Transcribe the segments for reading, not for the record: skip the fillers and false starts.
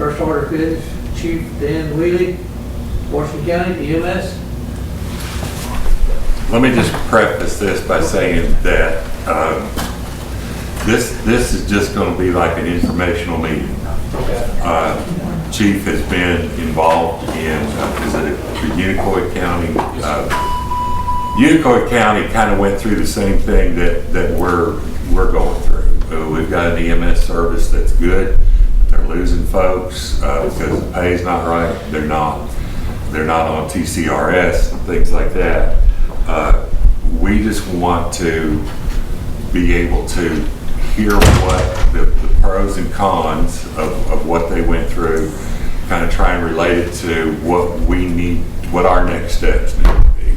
First order of business, Chief Dan Wheely, Washington County EMS. Let me just preface this by saying that this is just going to be like an informational meeting. Chief has been involved in the Unicoi County. Unicoi County kind of went through the same thing that we're going through. We've got an EMS service that's good. They're losing folks because the pay's not right. They're not on TCRS and things like that. We just want to be able to hear what the pros and cons of what they went through, kind of try and relate it to what we need, what our next steps need to be.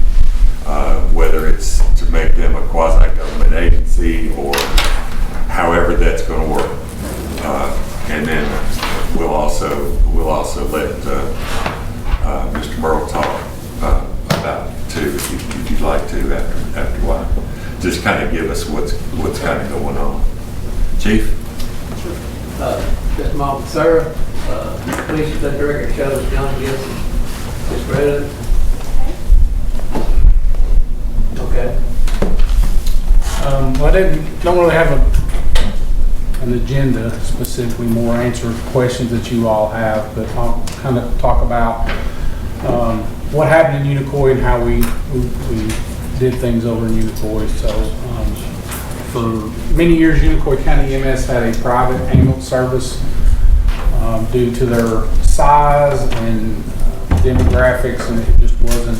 Whether it's to make them a quasi-government agency or however that's going to work. And then we'll also let Mr. Burrell talk about it too, if you'd like to after a while. Just kind of give us what's kind of going on. Chief? Just Mom Sarah, please let the record show that John Gibson is president. Okay. Well, I don't really have an agenda specifically, more answer questions that you all have, but I'll kind of talk about what happened in Unicoi and how we did things over in Unicoi. So for many years, Unicoi County EMS had a private ambulance service due to their size and demographics, and it just wasn't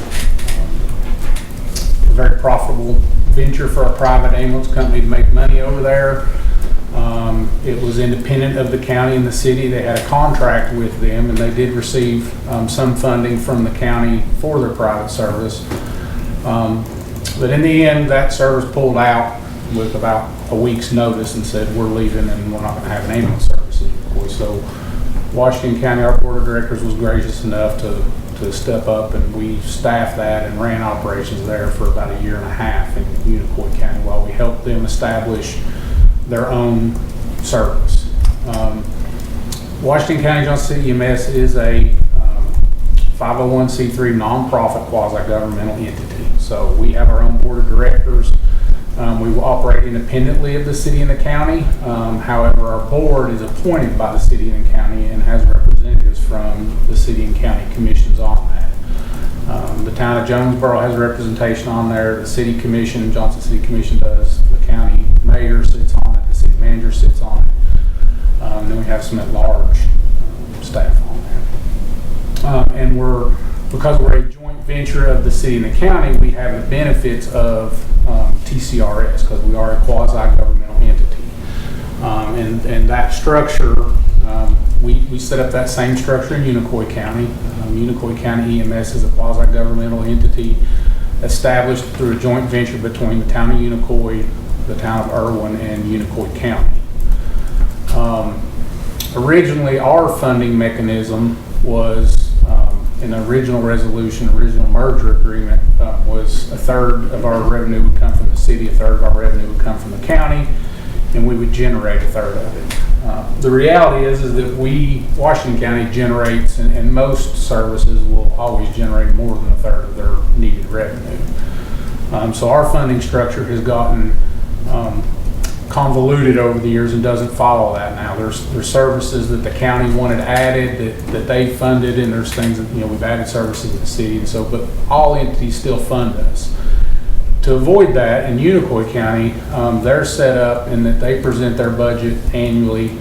a very profitable venture for a private ambulance company to make money over there. It was independent of the county and the city. They had a contract with them, and they did receive some funding from the county for their private service. But in the end, that service pulled out with about a week's notice and said, we're leaving and we're not going to have an ambulance service anymore. So Washington County, our board of directors was gracious enough to step up, and we staffed that and ran operations there for about a year and a half in Unicoi County while we helped them establish their own service. Washington County Johnson City EMS is a 501c3 nonprofit quasi-governmental entity. So we have our own board of directors. We will operate independently of the city and the county. However, our board is appointed by the city and the county and has representatives from the city and county commissions on that. The town of Jonesboro has representation on there. The city commission, Johnson City Commission does. The county mayor sits on it. The city manager sits on it. Then we have some at-large staff on there. And because we're a joint venture of the city and the county, we have the benefits of TCRS because we are a quasi-governmental entity. And that structure, we set up that same structure in Unicoi County. Unicoi County EMS is a quasi-governmental entity established through a joint venture between the town of Unicoi, the town of Irwin, and Unicoi County. Originally, our funding mechanism was in the original resolution, original merger agreement, was a third of our revenue would come from the city, a third of our revenue would come from the county, and we would generate a third of it. The reality is that Washington County generates, and most services will always generate more than a third of their needed revenue. So our funding structure has gotten convoluted over the years and doesn't follow that now. There's services that the county wanted added that they funded, and there's things that, we've added services in the city, and so, but all entities still fund us. To avoid that, in Unicoi County, they're set up in that they present their budget annually,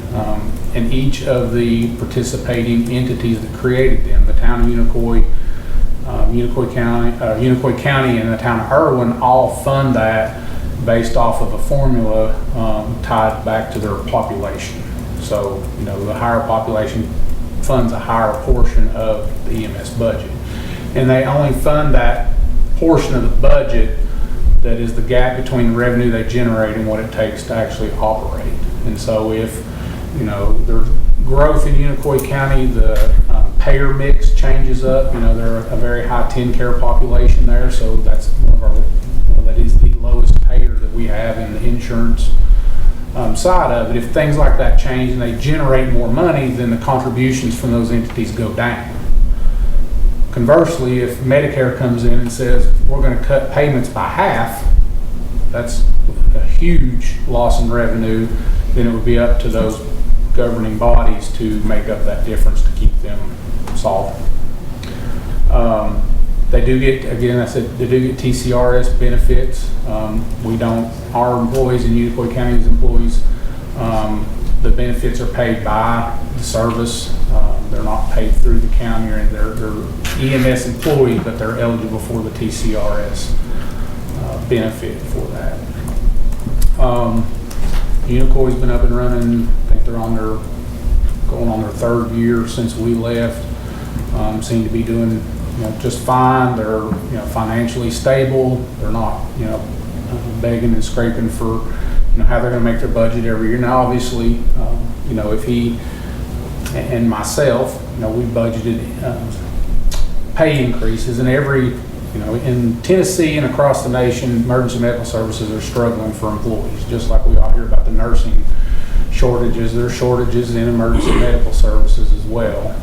and each of the participating entities that created them, the town of Unicoi, Unicoi County, and the town of Irwin all fund that based off of a formula tied back to their population. So, the higher population funds a higher portion of the EMS budget. And they only fund that portion of the budget that is the gap between the revenue they generate and what it takes to actually operate. And so if, there's growth in Unicoi County, the payer mix changes up. They're a very high TennCare population there, so that's one of our, that is the lowest payer that we have in the insurance side of it. If things like that change and they generate more money, then the contributions from those entities go down. Conversely, if Medicare comes in and says, we're going to cut payments by half, that's a huge loss in revenue, then it would be up to those governing bodies to make up that difference to keep them solvent. They do get, again, I said, they do get TCRS benefits. We don't, our employees and Unicoi County's employees, the benefits are paid by the service. They're not paid through the county, or they're EMS employees, but they're eligible for the TCRS benefit for that. Unicoi's been up and running. I think they're going on their third year since we left. Seem to be doing just fine. They're financially stable. They're not begging and scraping for how they're going to make their budget every year. Now, obviously, if he and myself, we budgeted pay increases, and every in Tennessee and across the nation, emergency medical services are struggling for employees, just like we all hear about the nursing shortages. There are shortages in emergency medical services as well.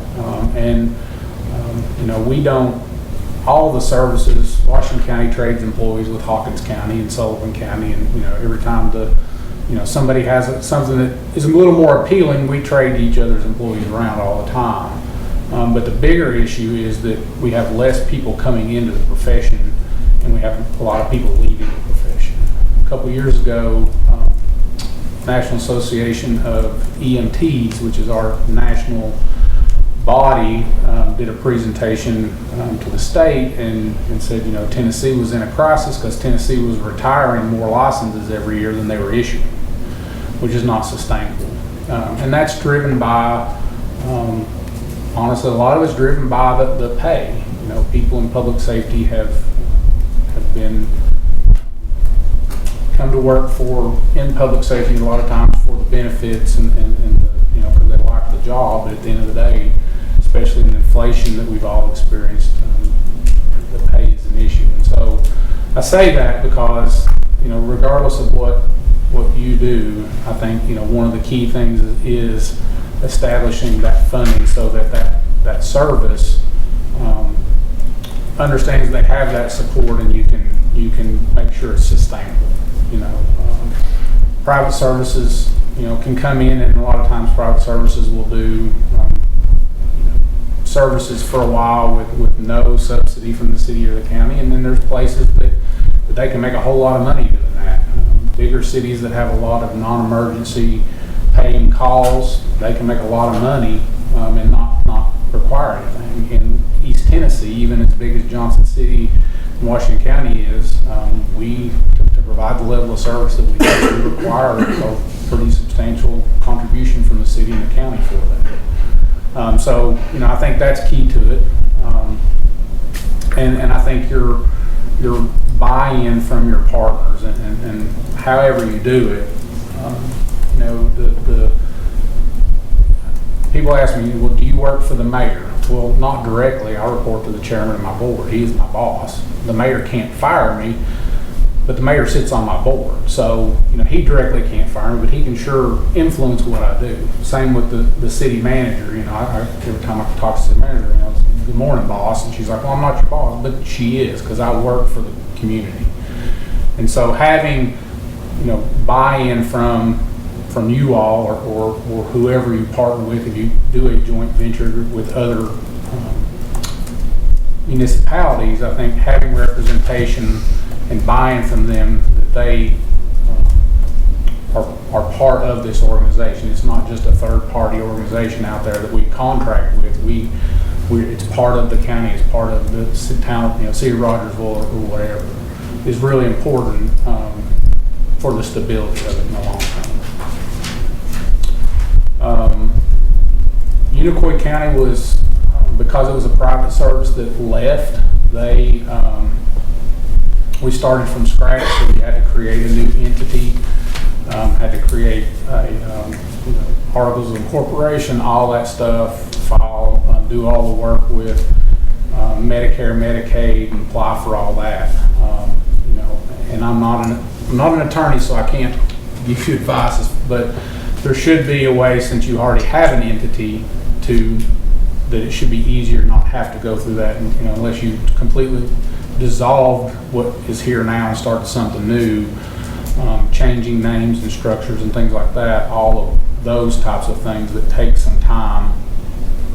We don't, all the services, Washington County trades employees with Hawkins County and Sullivan County, and every time somebody has something that is a little more appealing, we trade each other's employees around all the time. But the bigger issue is that we have less people coming into the profession, and we have a lot of people leaving the profession. A couple of years ago, National Association of EMTs, which is our national body, did a presentation to the state and said, Tennessee was in a crisis because Tennessee was retiring more licenses every year than they were issuing, which is not sustainable. And that's driven by, honestly, a lot of it's driven by the pay. People in public safety have been come to work in public safety a lot of times for the benefits and because they like the job, but at the end of the day, especially in inflation that we've all experienced, the pay is an issue. And so I say that because, regardless of what you do, I think, one of the key things is establishing that funding so that service understands they have that support, and you can make sure it's sustainable. Private services, can come in, and a lot of times private services will do services for a while with no subsidy from the city or the county, and then there's places that they can make a whole lot of money doing that. Bigger cities that have a lot of non-emergency paying calls, they can make a lot of money and not require anything. In East Tennessee, even as big as Johnson City and Washington County is, we to provide the level of service that we do, we require a pretty substantial contribution from the city and the county for that. So I think that's key to it, and I think your buy-in from your partners and however you do it. The people ask me, well, do you work for the mayor? Well, not directly. I report to the chairman of my board. He's my boss. The mayor can't fire me, but the mayor sits on my board. So, he directly can't fire me, but he can sure influence what I do. Same with the city manager. Every time I talk to the city manager, good morning, boss. And she's like, well, I'm not your boss, but she is, because I work for the community. And so having, buy-in from you all or whoever you partner with, if you do a joint venture with other municipalities, I think having representation and buy-in from them that they are part of this organization. It's not just a third-party organization out there that we contract with. It's part of the county. It's part of the town, city of Rogersville or whatever. Is really important for the stability of it in the long term. Unicoi County was, because it was a private service that left, we started from scratch, so we had to create a new entity, had to create articles of incorporation, all that stuff, file, do all the work with Medicare, Medicaid, and apply for all that. And I'm not an attorney, so I can't give you advice, but there should be a way, since you already have an entity, that it should be easier not have to go through that, and, unless you completely dissolved what is here now and started something new, changing names and structures and things like that, all of those types of things that take some time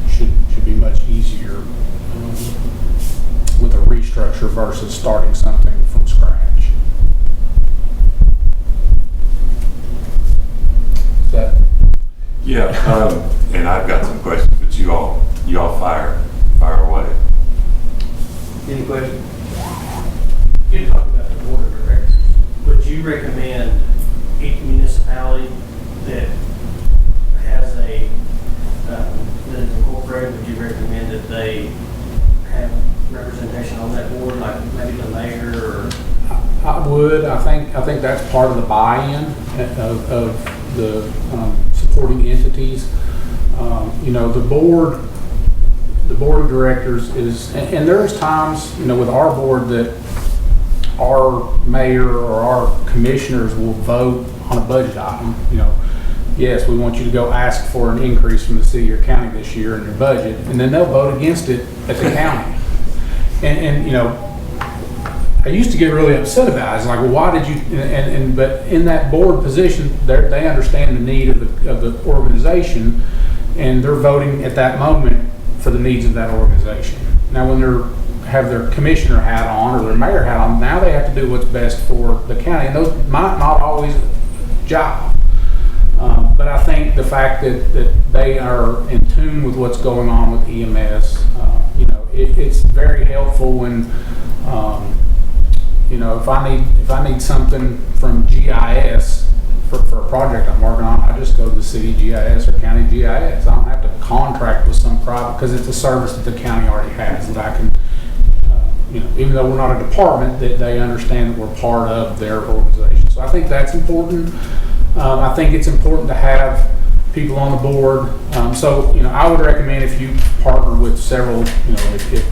should be much easier with a restructure versus starting something from scratch. Is that? Yeah, and I've got some questions, but you all fire away. Any questions? You talked about the board of directors. Would you recommend each municipality that has that is incorporated, would you recommend that they have representation on that board, like maybe the mayor or? I would. I think that's part of the buy-in of the supporting entities. The board of directors is, and there's times, with our board that our mayor or our commissioners will vote on a budget item. Yes, we want you to go ask for an increase from the city or county this year in your budget, and then they'll vote against it at the county. And I used to get really upset about it. It's like, well, why did you? But in that board position, they understand the need of the organization, and they're voting at that moment for the needs of that organization. Now, when they have their commissioner hat on or their mayor hat on, now they have to do what's best for the county, and those might not always jive. But I think the fact that they are in tune with what's going on with EMS, it's very helpful when. If I need something from GIS for a project I'm working on, I just go to the city GIS or county GIS. I don't have to contract with some private, because it's a service that the county already has that I can, even though we're not a department, that they understand that we're part of their organization. So I think that's important. I think it's important to have people on the board. I would recommend if you partner with several, if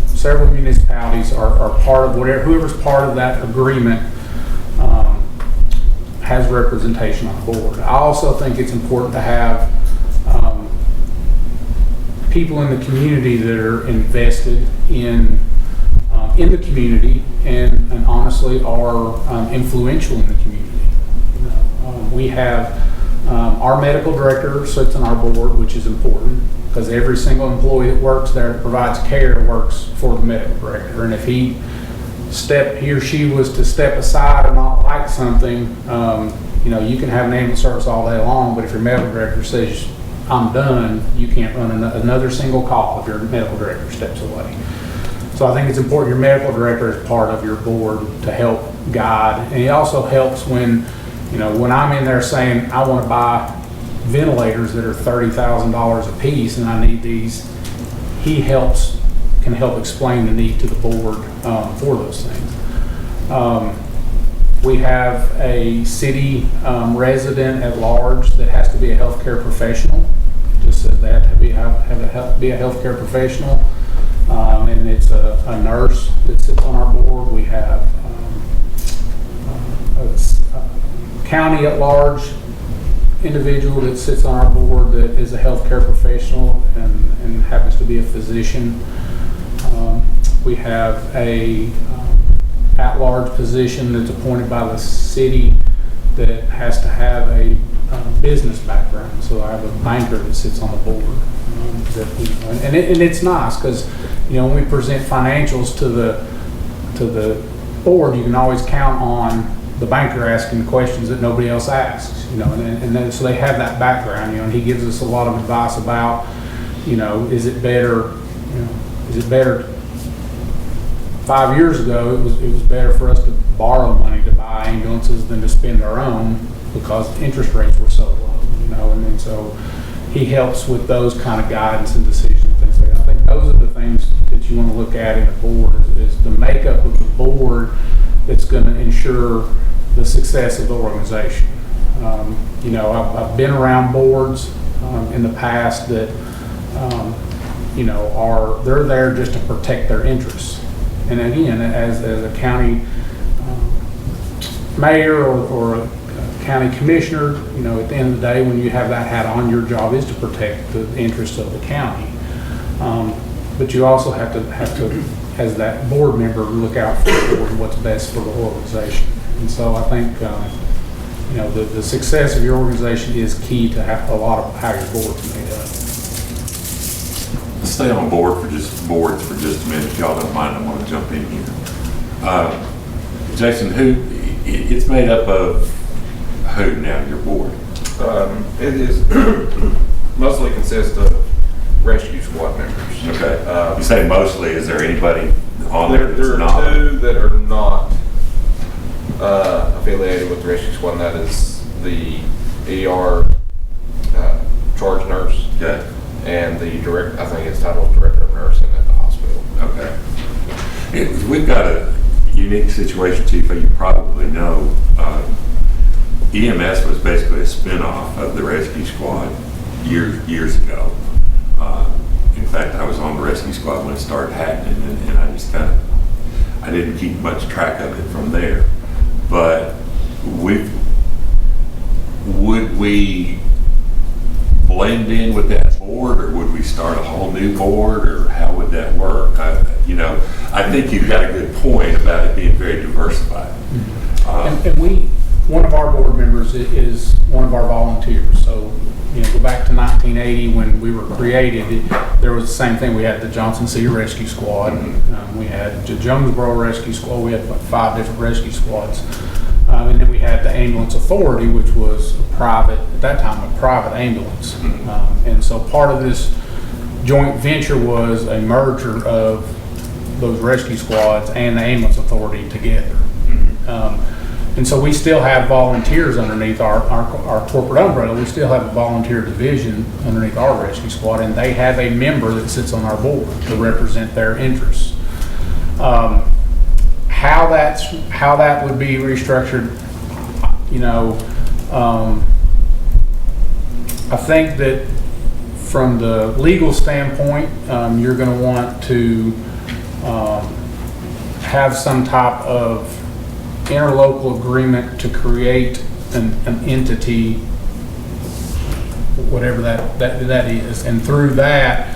several municipalities are part of whoever's part of that agreement has representation on the board. I also think it's important to have people in the community that are invested in the community and honestly are influential in the community. We have our medical director sits on our board, which is important, because every single employee that works there that provides care works for the medical director. And if he or she was to step aside or not like something, you can have an ambulance service all day long, but if your medical director says, I'm done, you can't run another single call if your medical director steps away. So I think it's important your medical director is part of your board to help guide. And it also helps when, when I'm in there saying, I want to buy ventilators that are $30,000 a piece and I need these, he can help explain the need to the board for those things. We have a city resident at large that has to be a healthcare professional. Just says they have to be a healthcare professional, and it's a nurse that sits on our board. We have a county at large individual that sits on our board that is a healthcare professional and happens to be a physician. We have a at-large position that's appointed by the city that has to have a business background. So I have a banker that sits on the board. And it's nice because when we present financials to the board, you can always count on the banker asking questions that nobody else asks. And then, so they have that background. And he gives us a lot of advice about, is it better? 5 years ago, it was better for us to borrow money to buy ambulances than to spend our own because interest rates were so low, and then so he helps with those kind of guidance and decisions and things like that. I think those are the things that you want to look at in a board is the makeup of the board that's going to ensure the success of the organization. I've been around boards in the past that they're there just to protect their interests. And again, as a county mayor or a county commissioner, you know, at the end of the day, when you have that hat on, your job is to protect the interests of the county. But you also have to, as that board member, look out for the board and what's best for the organization. And so I think, you know, the success of your organization is key to a lot of how your board's made up. Let's stay on boards for just a minute, if y'all don't mind. I want to jump in here. Jason, it's made up of who now, your board? It is mostly consists of rescue squad members. Okay. You say mostly, is there anybody on there that's There not? are two that are not affiliated with the rescue squad, and that is the ER charge nurse. Okay. And the director, I think it's titled Director of Nursing at the hospital. Okay. We've got a unique situation, Chief, you probably know. EMS was basically a spinoff of the rescue squad years ago. In fact, I was on the rescue squad when it started happening, and I just I didn't keep much track of it from there. But would we blend in with that board, or would we start a whole new board, or how would that work? I think you've got a good point about it being very diversified. And one of our board members is one of our volunteers. So, you know, go back to 1980 when we were created, there was the same thing. We had the Johnson City Rescue Squad, we had the Jonesboro Rescue Squad, we had about 5 different rescue squads. And then we had the Ambulance Authority, which was at that time, a private ambulance. And so part of this joint venture was a merger of those rescue squads and the Ambulance Authority together. And so we still have volunteers underneath our corporate umbrella. We still have a volunteer division underneath our rescue squad, and they have a member that sits on our board to represent their interests. How that would be restructured, you know, I think that from the legal standpoint, you're going to want to have some type of interlocal agreement to create an entity, whatever that is, and through that,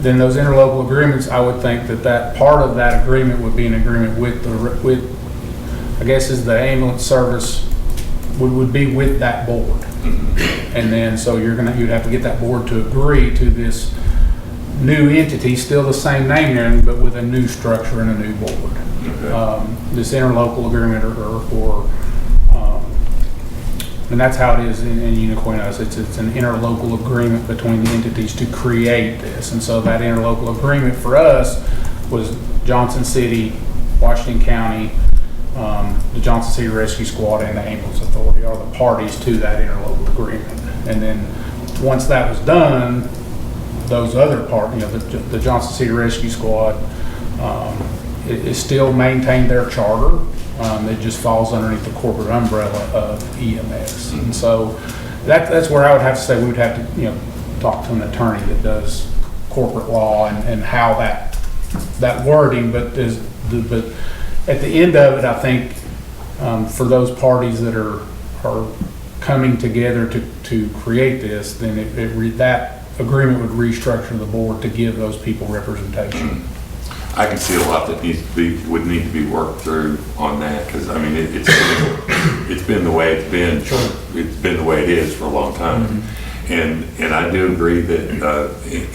then those interlocal agreements, I would think that part of that agreement would be an agreement with I guess is the ambulance service would be with that board. And then so you'd have to get that board to agree to this new entity, still the same name there, but with a new structure and a new board. Okay. This interlocal agreement and that's how it is in Unicoi. It's an interlocal agreement between the entities to create this. And so that interlocal agreement for us was Johnson City, Washington County, the Johnson City Rescue Squad, and the Ambulance Authority are the parties to that interlocal agreement. And then once that was done, those other parties, you know, the Johnson City Rescue Squad, it still maintained their charter. It just falls underneath the corporate umbrella of EMS. And so that's where I would have to say we would have to, you know, talk to an attorney that does corporate law and how that wording, but at the end of it, I think for those parties that are coming together to create this, then that agreement would restructure the board to give those people representation. I can see a lot that would need to be worked through on that, because I mean it's been the way it's been. Sure. It's been the way it is for a long time, and I do agree that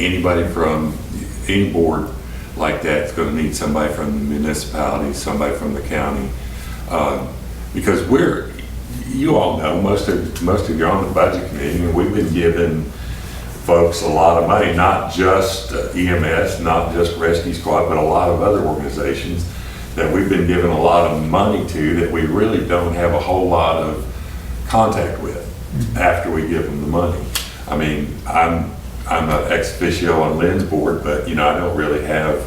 anybody from any board like that is going to need somebody from the municipality, somebody from the county, because you all know most of you are on the budget committee, and we've been giving folks a lot of money, not just EMS, not just Rescue Squad, but a lot of other organizations that we've been giving a lot of money to that we really don't have a whole lot of contact with after we give them the money. I mean, I'm an ex officio on Lynn's board, but you know, I don't really have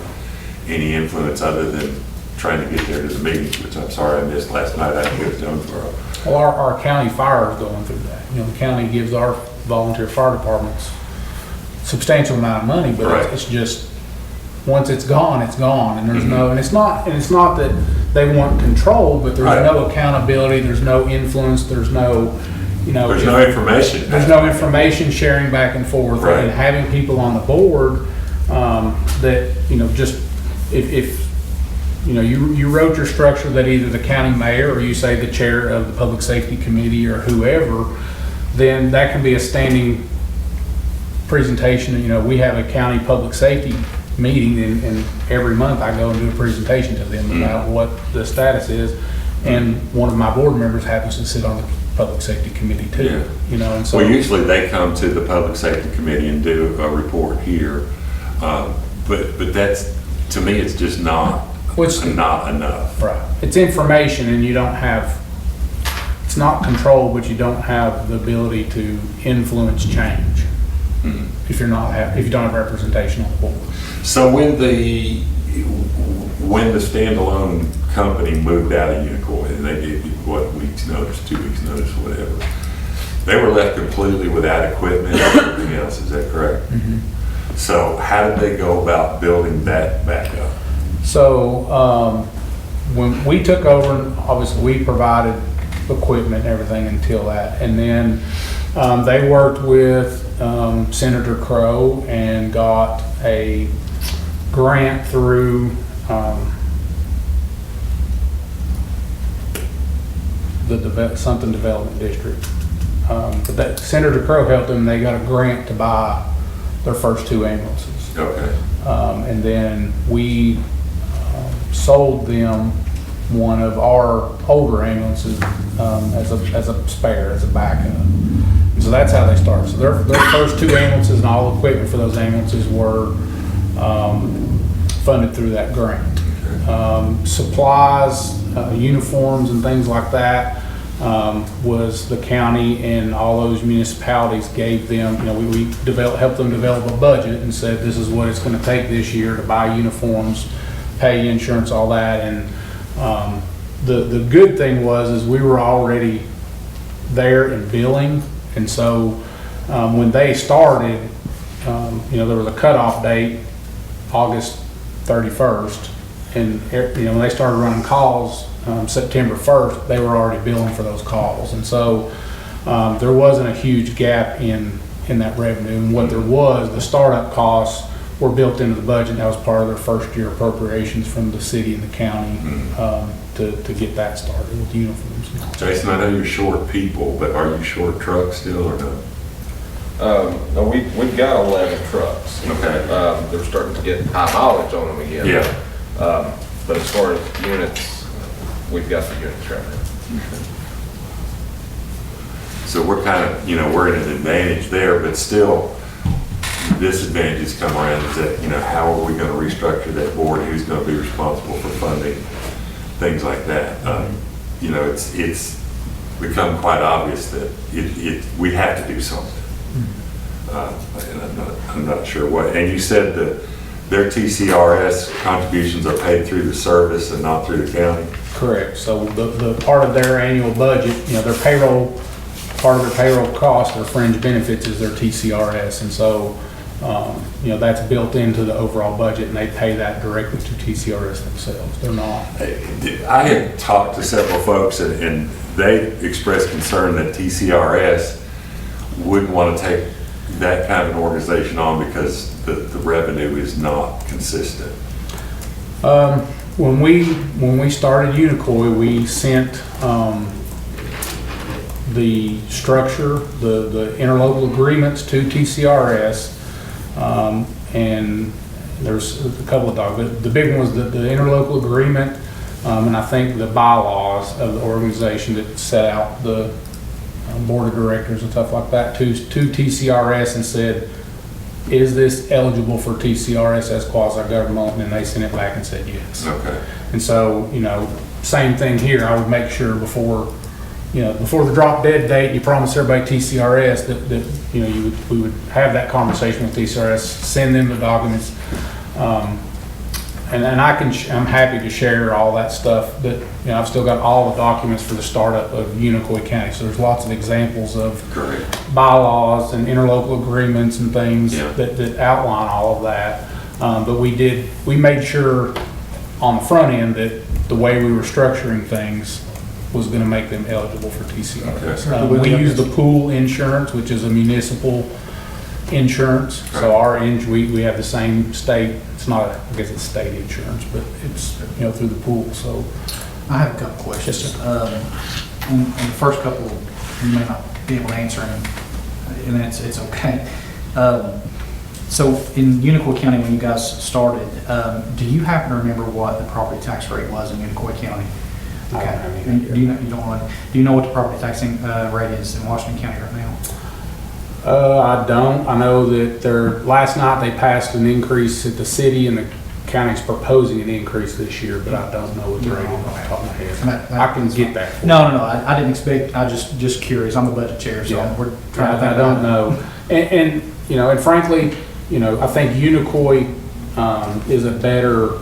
any influence other than trying to get there to the meetings, which I'm sorry I missed last night. I think it was Jonesboro. Well, our county fire is going through that. You know, the county gives our volunteer fire departments substantial amount of money, but right. It's just once it's gone, and there's and it's not that they want control, but there's right. no accountability, there's no influence, there's no you know. There's no information. There's no information sharing back and forth, Right. and having people on the board that, you know, just if you know, you wrote your structure that either the county mayor or you say the chair of the public safety committee or whoever, then that can be a standing presentation. You know, we have a county public safety meeting, and every month I go and do a presentation to them about what the status is. And one of my board members happens to sit on the public safety committee too. Yeah. You know, and so Well, usually they come to the public safety committee and do a report here. But that's, to me, it's just not enough. right. It's information, and you don't have. It's not control, but you don't have the ability to influence change if you don't have representation on the board. So when the standalone company moved out of Unicoi, and they gave you, what, week's notice, 2 weeks notice, whatever, they were left completely without equipment and everything else, is that correct? So how did they go about building that back up? So when we took over, obviously we provided equipment and everything until that, and then they worked with Senator Crow and got a grant through the something development district. But that Senator Crow helped them. They got a grant to buy their first 2 ambulances. Okay. And then we sold them one of our older ambulances as a spare, as a backup. And so that's how they started. So their first 2 ambulances and all equipment for those ambulances were funded through that grant. Supplies, uniforms and things like that was the county and all those municipalities gave them, you know, we helped them develop a budget and said this is what it's going to take this year to buy uniforms, pay insurance, all that. And the good thing is we were already there in billing, and so when they started, you know, there was a cutoff date, August 31st, and you know, when they started running calls September 1st, they were already billing for those calls, and so there wasn't a huge gap in that revenue. And what there was, the startup costs were built into the budget. That was part of their first year appropriations from the city and the county to get that started with uniforms. Jason, I know you're short people, but are you short trucks still or no? No, we've got 11 trucks. Okay. They're starting to get high mileage on them again. Yeah. But as far as units, we've got the units right now. So we're kind of, you know, we're at an advantage there, but still disadvantages come around is that, you know, how are we going to restructure that board? Who's going to be responsible for funding? Things like that. You know, it's become quite obvious that we have to do something. And I'm not sure what. And you said that their TCRS contributions are paid through the service and not through the county? Correct. So the part of their annual budget, you know, their payroll, part of their payroll cost, their fringe benefits is their TCRS. And so, you know, that's built into the overall budget, and they pay that directly to TCRS themselves. They're not. I had talked to several folks and they expressed concern that TCRS wouldn't want to take that kind of an organization on because the revenue is not consistent. When we started Unicoi, we sent the structure, the interlocal agreements to TCRS, and there's a couple of documents. The big one was the interlocal agreement, and I think the bylaws of the organization that set out the board of directors and stuff like that to TCRS and said, is this eligible for TCRS as quasi-government? And they sent it back and said yes. Okay. And so, you know, same thing here. I would make sure before the drop dead date, you promise everybody TCRS that you know, we would have that conversation with TCRS, send them the documents, and I'm happy to share all that stuff. That, you know, I've still got all the documents for the startup of Unicoi County. So there's lots of examples of bylaws and interlocal agreements and things that outline all of that. But we made sure on the front end that the way we were structuring things, was gonna make them eligible for TCRS. Okay. We use the pool insurance, which is a municipal insurance, so we have the same state, it's not, I guess it's state insurance, but it's, through the pool, so. I have a couple questions. Yes, sir. And the first couple, you may not be able to answer them, and it's okay. So in Unicoi County, when you guys started, do you happen to remember what the property tax rate was in Unicoi County? I don't have any idea. Do you know what the property taxing rate is in Washington County right now? I don't. I know that last night they passed an increase at the city, and the county's proposing an increase this year, but I don't know what the rate is off the top of my head. I can get that for you. No, I didn't expect, I just curious. I'm the budget chair, so Yeah. we're trying to think I don't know. And frankly, I think Unicoi is a better,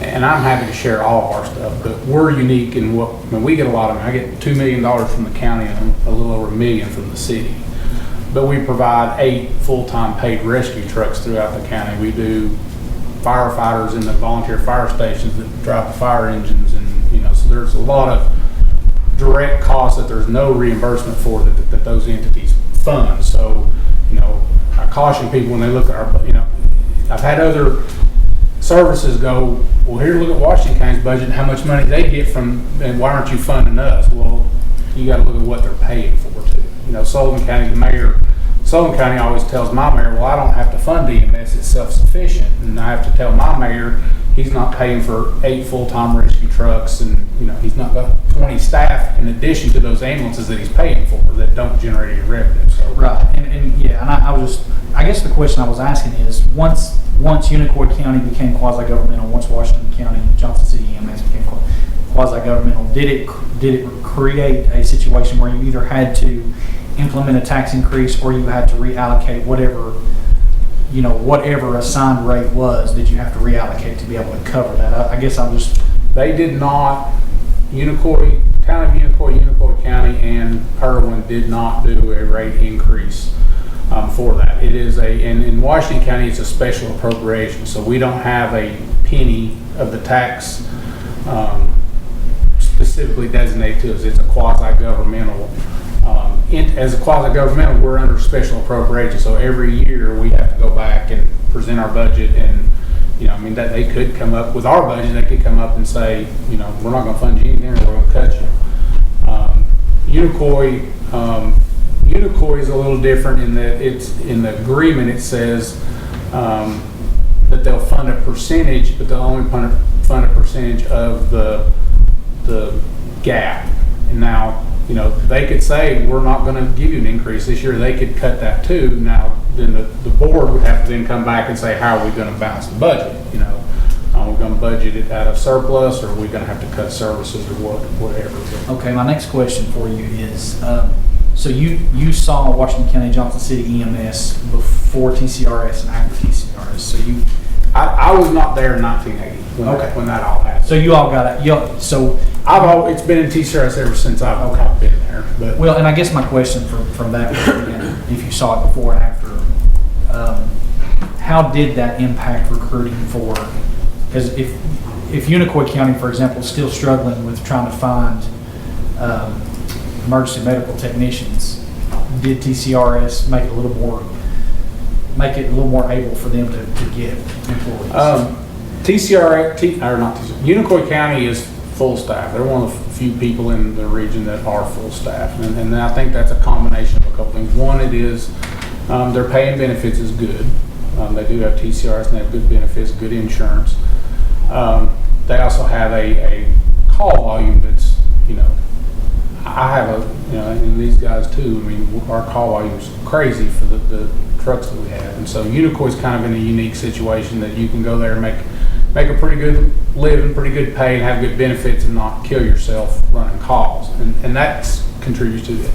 and I'm happy to share all of our stuff, but we're unique in we get a lot of money. I get $2 million from the county and a little over $1 million from the city. But we provide 8 full-time paid rescue trucks throughout the county. We do firefighters in the volunteer fire stations that drive the fire engines, and so there's a lot of direct costs that there's no reimbursement for that those entities fund. So I caution people when they look at our, I've had other services go, well, here, look at Washington County's budget and how much money they get from, and why aren't you funding us? Well, you got to look at what they're paying for too. Sullivan County, the mayor, Sullivan County always tells my mayor, well, I don't have to fund EMS, it's self-sufficient. And I have to tell my mayor, he's not paying for 8 full-time rescue trucks, and he's not got 20 staff in addition to those ambulances that he's paying for that don't generate any revenue. So. Right, and I guess the question I was asking is, once Unicoi County became quasi-governmental, once Washington County, Johnson City EMS became quasi-governmental, did it create a situation where you either had to implement a tax increase or you had to reallocate whatever assigned rate was that you have to reallocate to be able to cover that? I guess They did not, Unicoi County and Irwin did not do a rate increase for that. It is and in Washington County, it's a special appropriation, so we don't have a penny of the tax specifically designated to us. It's a quasi-governmental. As a quasi-governmental, we're under special appropriation, so every year we have to go back and present our budget, and that they could come up with our budget. They could come up and say, we're not going to fund you anything, we're going to cut you. Unicoi is a little different in that it's in the agreement. It says that they'll fund a percentage, but they'll only fund a percentage of the gap. And now, they could say, we're not going to give you an increase this year. They could cut that too. Now, then the board would have to then come back and say, how are we going to balance the budget? Are we going to budget it out of surplus, or are we going to have to cut services or whatever? Okay, my next question for you is, so you saw Washington County Johnson City EMS before TCRS and after TCRS. So I was not there in 1980 when that all happened. So you all got it. So it's been in TCRS ever since I've been there. But well, and I guess my question from that was, again, if you saw it before and after, how did that impact recruiting for? Because if Unicoi County, for example, is still struggling with trying to find emergency medical technicians, did TCRS make it a little more able for them to get employees? Unicoi County is full staff. They're one of the few people in the region that are full staff, and I think that's a combination of a couple things. One, it is their pay and benefits is good. They do have TCRS and they have good benefits, good insurance. They also have a call volume that's, I have and these guys too. Our call volume is crazy for the trucks that we have, and so Unicoi's kind of in a unique situation that you can go there and make a pretty good living, pretty good pay, and have good benefits, and not kill yourself running calls, and that contributes to it.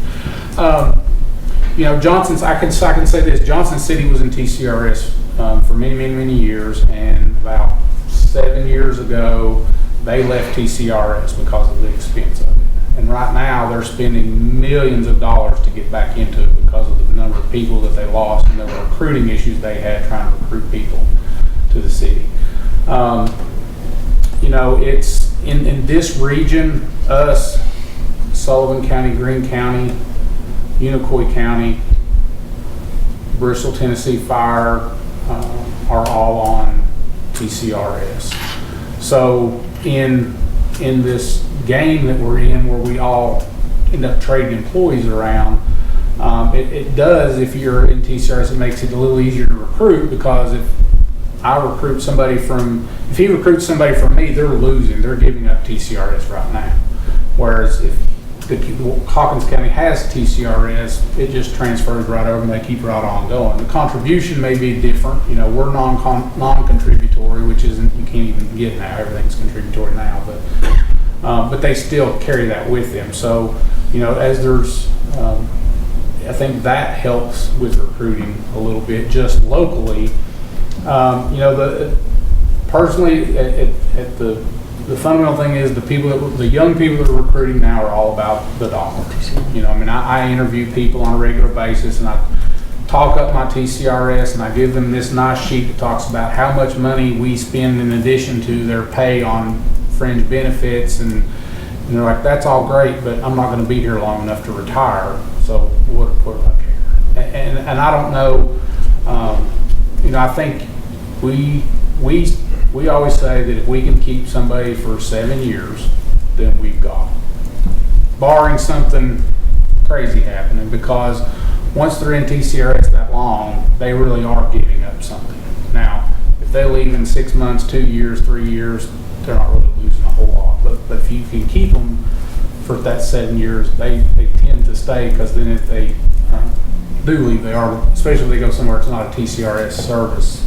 Johnson's. I can say this: Johnson City was in TCRS for many years, and about 7 years ago, they left TCRS because of the expense of it. And right now, they're spending millions of dollars to get back into it because of the number of people that they lost and the recruiting issues they had trying to recruit people to the city. It's in this region, us, Sullivan County, Greene County, Unicoi County, Bristol, Tennessee Fire are all on TCRS. So in this game that we're in, where we all end up trading employees around, it does, if you're in TCRS, it makes it a little easier to recruit, because if he recruits somebody from me, they're losing, they're giving up TCRS right now. Whereas if Hawkins County has TCRS, it just transfers right over and they keep right on going. The contribution may be different. We're non-contributory, which isn't, you can't even get now, everything's contributory now, but they still carry that with them. So, as there's, I think that helps with recruiting a little bit, just locally. Personally, at the fundamental thing is the young people that are recruiting now are all about the dollar. I interview people on a regular basis, and I talk up my TCRS, and I give them this nice sheet that talks about how much money we spend in addition to their pay on fringe benefits, and they're like, that's all great, but I'm not going to be here long enough to retire, so what do I care? And I don't know, I think we always say that if we can keep somebody for 7 years, then we've got them. Barring something crazy happening, because once they're in TCRS that long, they really are giving up something. Now, if they leave in 6 months, 2 years, 3 years, they're not really losing a whole lot. But if you can keep them for that 7 years, they tend to stay, because then if they do leave, they are, especially if they go somewhere it's not a TCRS service,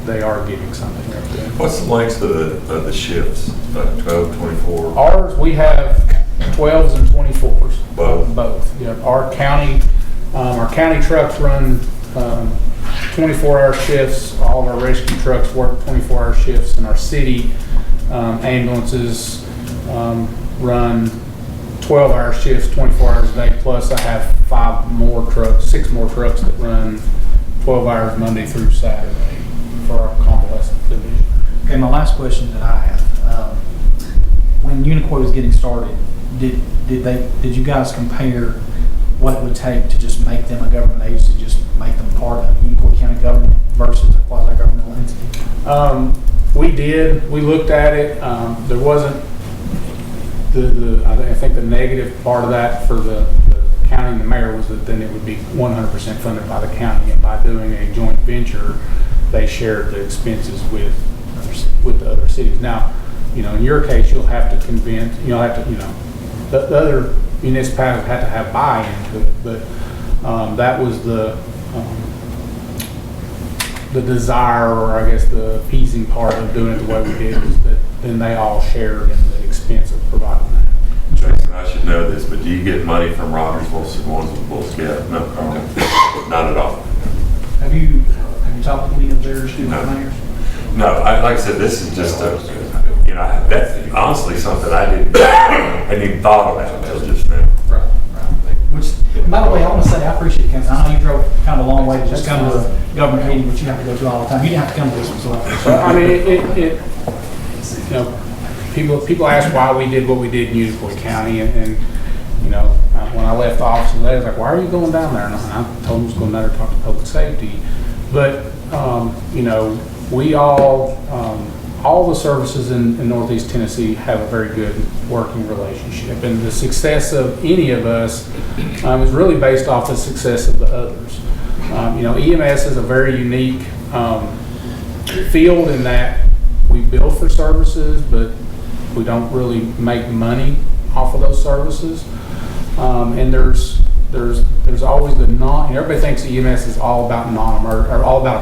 they are giving something up there. What's the length of the shifts? 12, 24? Ours, we have 12s and 24s. Both? Yeah. Our county trucks run 24-hour shifts. All of our rescue trucks work 24-hour shifts, and our city ambulances run 12-hour shifts, 24 hours a day. Plus, I have 6 more trucks that run 12 hours Monday through Saturday for our convalescent division. Okay, my last question that I have, when Unicoi was getting started, did you guys compare what it would take to just make them a government agency, just make them part of Unicoi County government versus a quasi-governmental entity? We did. We looked at it. There wasn't I think the negative part of that for the county and the mayor was that then it would be 100% funded by the county, and by doing a joint venture, they shared the expenses with the other cities. Now, in your case, you'll have to convince, the other municipalities have to have buy-in to it, but that was the desire, or I guess the appeasing part of doing it the way we did, was that then they all shared in the expense of providing that. Jason, I should know this, but do you get money from Rogersville, Warrensville? Yeah, no, not at all. Have you talked to any of their student mayors? No, like I said, this is just that's honestly something I hadn't even thought about until just now. Right. Which, by the way, I want to say I appreciate it, Kevin. I know you drove kind of a long way to just come to the government meeting, which you have to go to all the time. You didn't have to come to this one, so I appreciate it. People ask why we did what we did in Unicoi County, and when I left the office today, I was like, why are you going down there? And I told them I was going down there to talk to public safety. But, we all the services in Northeast Tennessee have a very good working relationship. And the success of any of us is really based off the success of the others. EMS is a very unique field in that we bill for services, but we don't really make money off of those services. And there's always everybody thinks EMS is all about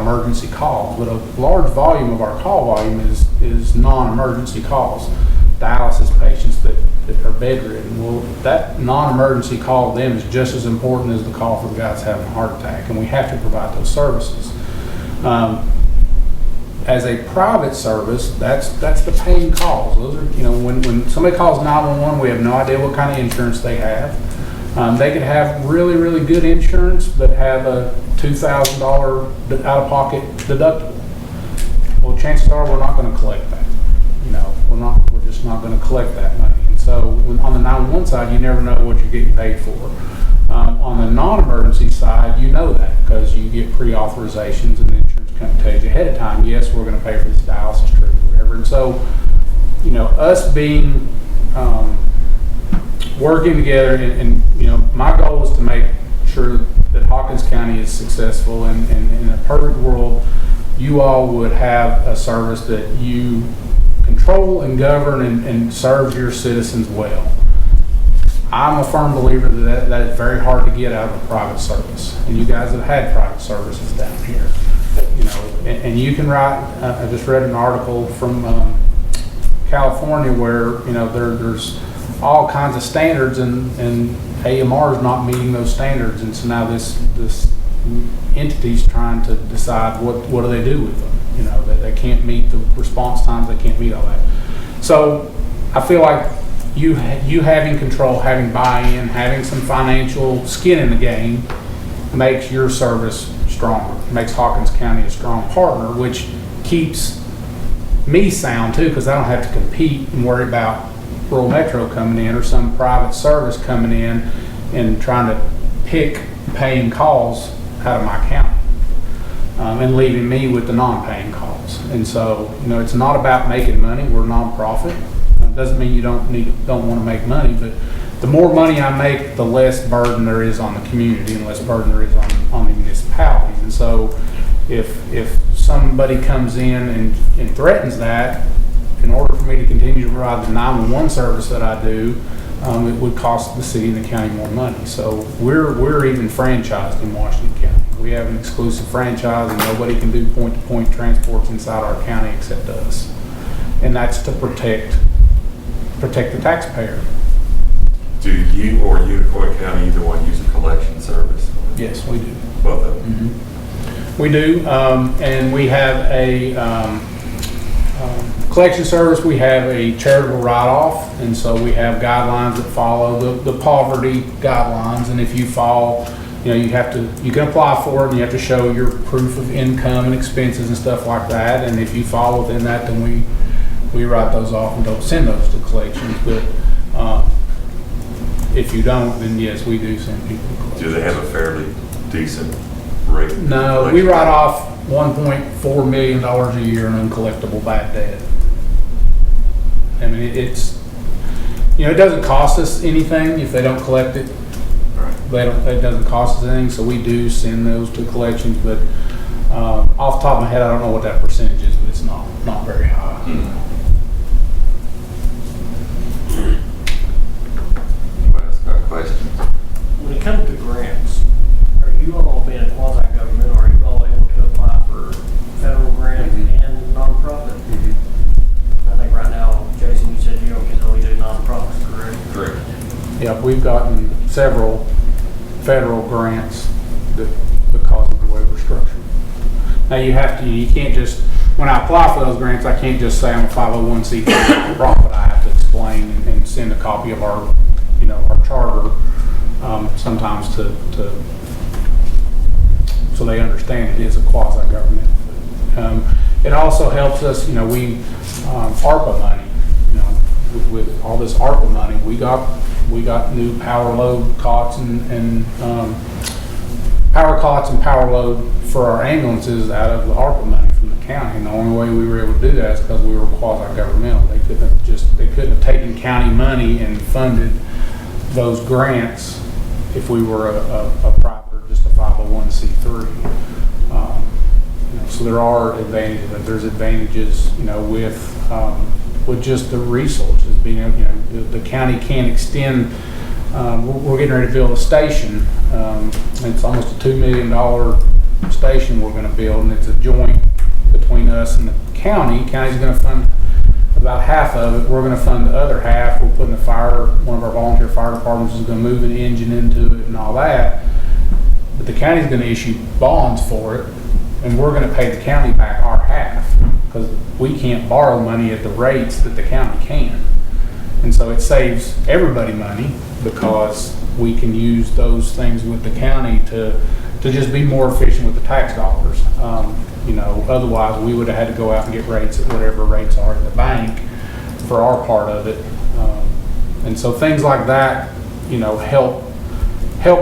emergency calls, but a large volume of our call volume is non-emergency calls. Dialysis patients that are bedridden. Well, that non-emergency call to them is just as important as the call for the guy that's having a heart attack, and we have to provide those services. As a private service, that's the paying calls. Those are, when somebody calls 911, we have no idea what kind of insurance they have. They could have really, really good insurance, but have a $2,000 out-of-pocket deductible. Well, chances are we're not going to collect that. We're just not going to collect that money. And so so on the 911 side, you never know what you're getting paid for. On the non-emergency side, you know that because you get pre-authorizations and the insurance company tells you ahead of time, yes, we're going to pay for this dialysis trip or whatever. And so, you know, us being, working together and, you know, my goal is to make sure that Hawkins County is successful, and in a perfect world, you all would have a service that you control and govern and serve your citizens well. I'm a firm believer that is very hard to get out of a private service, and you guys have had private services down here, you know, and you can write. I just read an article from California where, you know, there's all kinds of standards, and AMR is not meeting those standards, and so now this entity's trying to decide what do they do with them. You know, that they can't meet the response times, they can't meet all that. So I feel like you having control, having buy-in, having some financial skin in the game makes your service stronger, makes Hawkins County a strong partner, which keeps me sound too, because I don't have to compete and worry about rural metro coming in or some private service coming in and trying to pick paying calls out of my county, and leaving me with the non-paying calls. And so, you know, it's not about making money. We're a nonprofit. It doesn't mean you don't want to make money, but the more money I make, the less burden there is on the community and less burden there is on the municipalities. And so if somebody comes in and threatens that, in order for me to continue to provide the 911 service that I do, it would cost the city and the county more money. So we're even franchised in Washington County. We have an exclusive franchise, and nobody can do point-to-point transports inside our county except us. And that's to protect the taxpayer. Do you or Unicoi County, either one, use a collection service? Yes, we do. Both of them? Mm-hmm. We do, and we have a collection service. We have a charitable write-off, and so we have guidelines that follow the poverty guidelines. And if you fall, you know, you can apply for it, and you have to show your proof of income and expenses and stuff like that. And if you fall within that, then we write those off and don't send those to collections. But if you don't, then yes, we do send people to collections. Do they have a fairly decent rate? No, we write off $1.4 million a year in uncollectible bad debt. I mean, it's, you know, it doesn't cost us anything if they don't collect it. Right. It doesn't cost us anything, so we do send those to collections. But off the top of my head, I don't know what that percentage is, but it's not very high. Anybody else got questions? When it comes to grants, are you all being a quasi-government, or are you all able to apply for federal grants and nonprofit? I think right now, Jason, you said you don't can only do nonprofits, correct? Correct. Yeah, we've gotten several federal grants because of the way we're structured. Now you can't just, when I apply for those grants, I can't just say I'm a 501c3 nonprofit. I have to explain and send a copy of our charter, sometimes so they understand it is a quasi-government. It also helps us, you know, ARPA money, you know, with all this ARPA money, we got new power load cots and power cots and power load for our ambulances out of the ARPA money from the county. And the only way we were able to do that is because we were quasi-governmental. They couldn't have taken county money and funded those grants if we were a private or just a 501c3. You know, so there are advantages. There's advantages, you know, with just the resources being, you know, the county can extend. We're getting ready to build a station. It's almost a $2 million station we're going to build, and it's a joint between us and the county. County's going to fund about half of it. We're going to fund the other half. We're putting one of our volunteer fire departments is going to move an engine into it and all that. But the county's going to issue bonds for it, and we're going to pay the county back our half because we can't borrow money at the rates that the county can. And so it saves everybody money because we can use those things with the county to just be more efficient with the tax dollars. You know, otherwise we would have had to go out and get rates at whatever rates are at the bank for our part of it. And so things like that, you know, help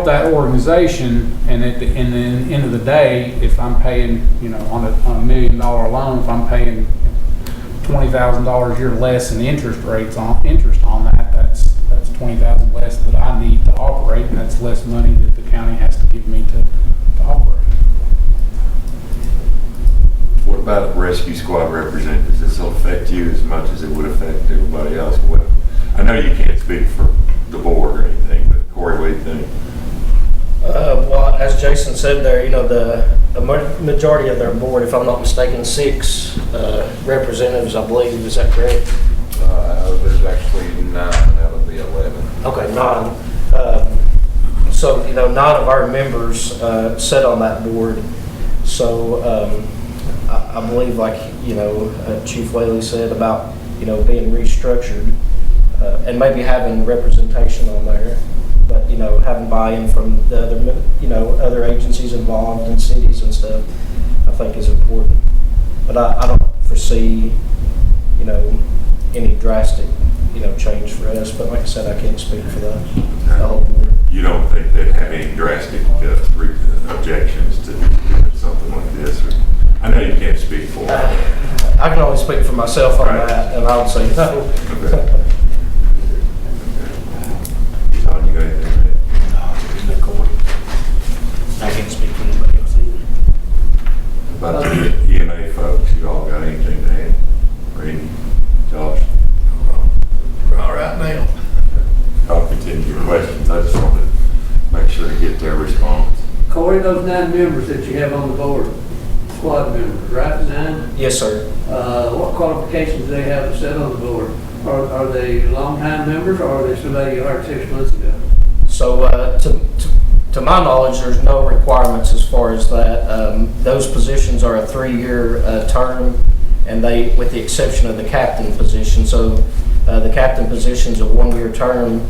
that organization, and at the end of the day, if I'm paying, you know, on a $1 million loan, if I'm paying $20,000 a year less in interest on that, that's $20,000 less that I need to operate, and that's less money that the county has to give me to operate. What about rescue squad representatives? Does this will affect you as much as it would affect everybody else? I know you can't speak for the board or anything, but Corey, what do you think? Well, as Jason said there, you know, the majority of their board, if I'm not mistaken, 6 representatives, I believe. Is that correct? There's actually 9 out of the 11. Okay, 9. So, you know, 9 of our members sit on that board. So, I believe, like, you know, Chief Whaley said about, you know, being restructured and maybe having representation on there. But, you know, having buy-in from the other, you know, other agencies involved and cities and stuff, I think is important. But I don't foresee, you know, any drastic, you know, change for us. But like I said, I can't speak for the whole board. You don't think they'd have any drastic objections to doing something like this? Or, I know you can't speak for it. I can only speak for myself on Right. that, and I would say no. Okay. John, you got anything? I can't speak for anybody else either. About the EMA folks, you all got anything to add? Randy, Josh? We're all right now. I'll continue your questions. I just wanted to make sure to get their response. Corey, those 9 members that you have on the board, squad members, right, 9? Yes, sir. What qualifications do they have to sit on the board? Are they long-time members, or are they somebody you hired 6 months ago? So, to my knowledge, there's no requirements as far as that. Those positions are a 3-year term, and they, with the exception of the captain position. So, the captain position's a 1-year term.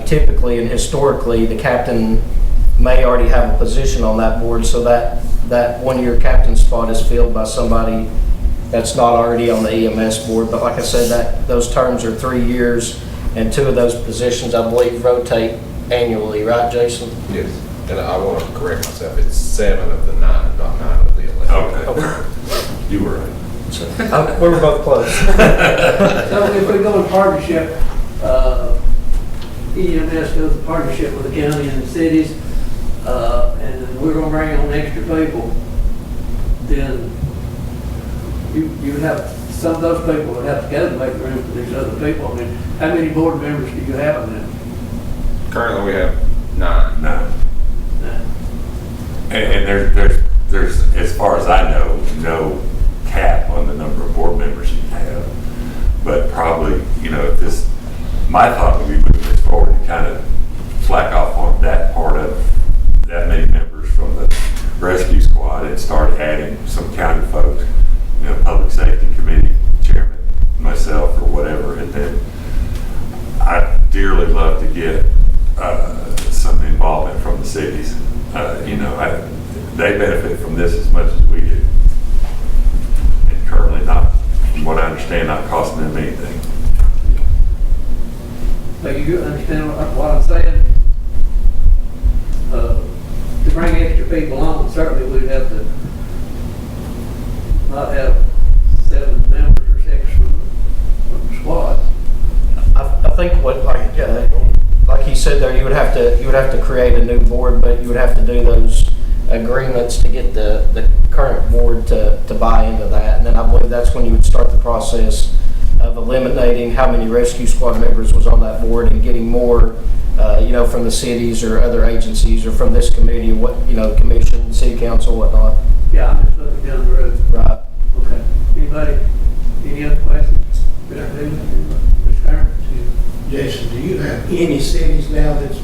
Typically and historically, the captain may already have a position on that board, so that 1-year captain spot is filled by somebody that's not already on the EMS board. But like I said, those terms are 3 years, and 2 of those positions, I believe, rotate annually, right, Jason? Yes. And I want to correct myself. It's 7 of the 9, not 9 of the 11. Okay. You were right. We were both close. So if we go in partnership, EMS goes in partnership with the county and the cities, and we're gonna bring on extra people, then you would have, some of those people would have to go to make room for these other people. I mean, how many board members do you have now? Currently, we have 9. No. And there's, as far as I know, no cap on the number of board members you have. But probably, you know, if this, my thought would be moving this forward to kind of slack off on that part of that many members from the rescue squad and start adding some county folks, you know, public safety committee chairman, myself or whatever. And then I'd dearly love to get some involvement from the cities. You know, they benefit from this as much as we do. And currently not, from what I understand, not costing them anything. But you understand what I'm saying? To bring extra people on, certainly we'd have to not have 7 members or 6 from the squad. I think what, like he said there, you would have to create a new board, but you would have to do those agreements to get the current board to buy into that. And then I believe that's when you would start the process of eliminating how many rescue squad members was on that board and getting more, you know, from the cities or other agencies or from this committee, what, you know, commission, city council, whatnot. Yeah, I'm just looking down the road. Right. Okay. Anybody, any other questions? Mr. Kerr? Jason, do you have any cities now that's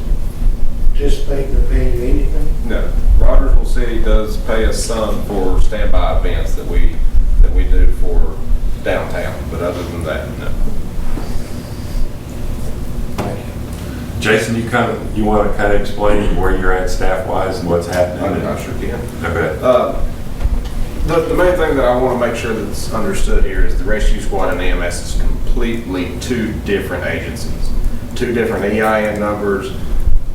participating or paying you anything? No. Rogersville City does pay us some for standby events that we do for downtown, but other than that, no. Jason, you want to kind of explain where you're at staff-wise and what's happening? I sure can. Okay. The main thing that I want to make sure that's understood here is the rescue squad and EMS is completely 2 different agencies, 2 different EIN numbers,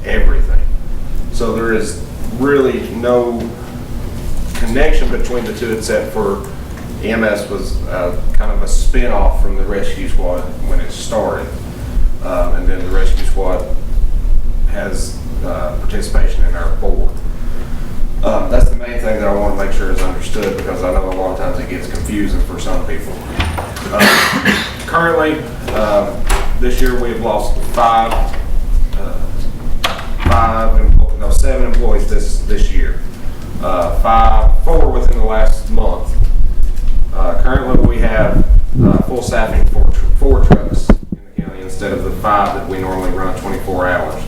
everything. So there is really no connection between the two except for EMS was kind of a spin-off from the rescue squad when it started. And then the rescue squad has participation in our board. That's the main thing that I want to make sure is understood, because I know a lot of times it gets confusing for some people. Currently, this year we have lost 7 employees this year. 4 within the last month. Currently, we have full staffing for 4 trucks in the county instead of the 5 that we normally run 24 hours.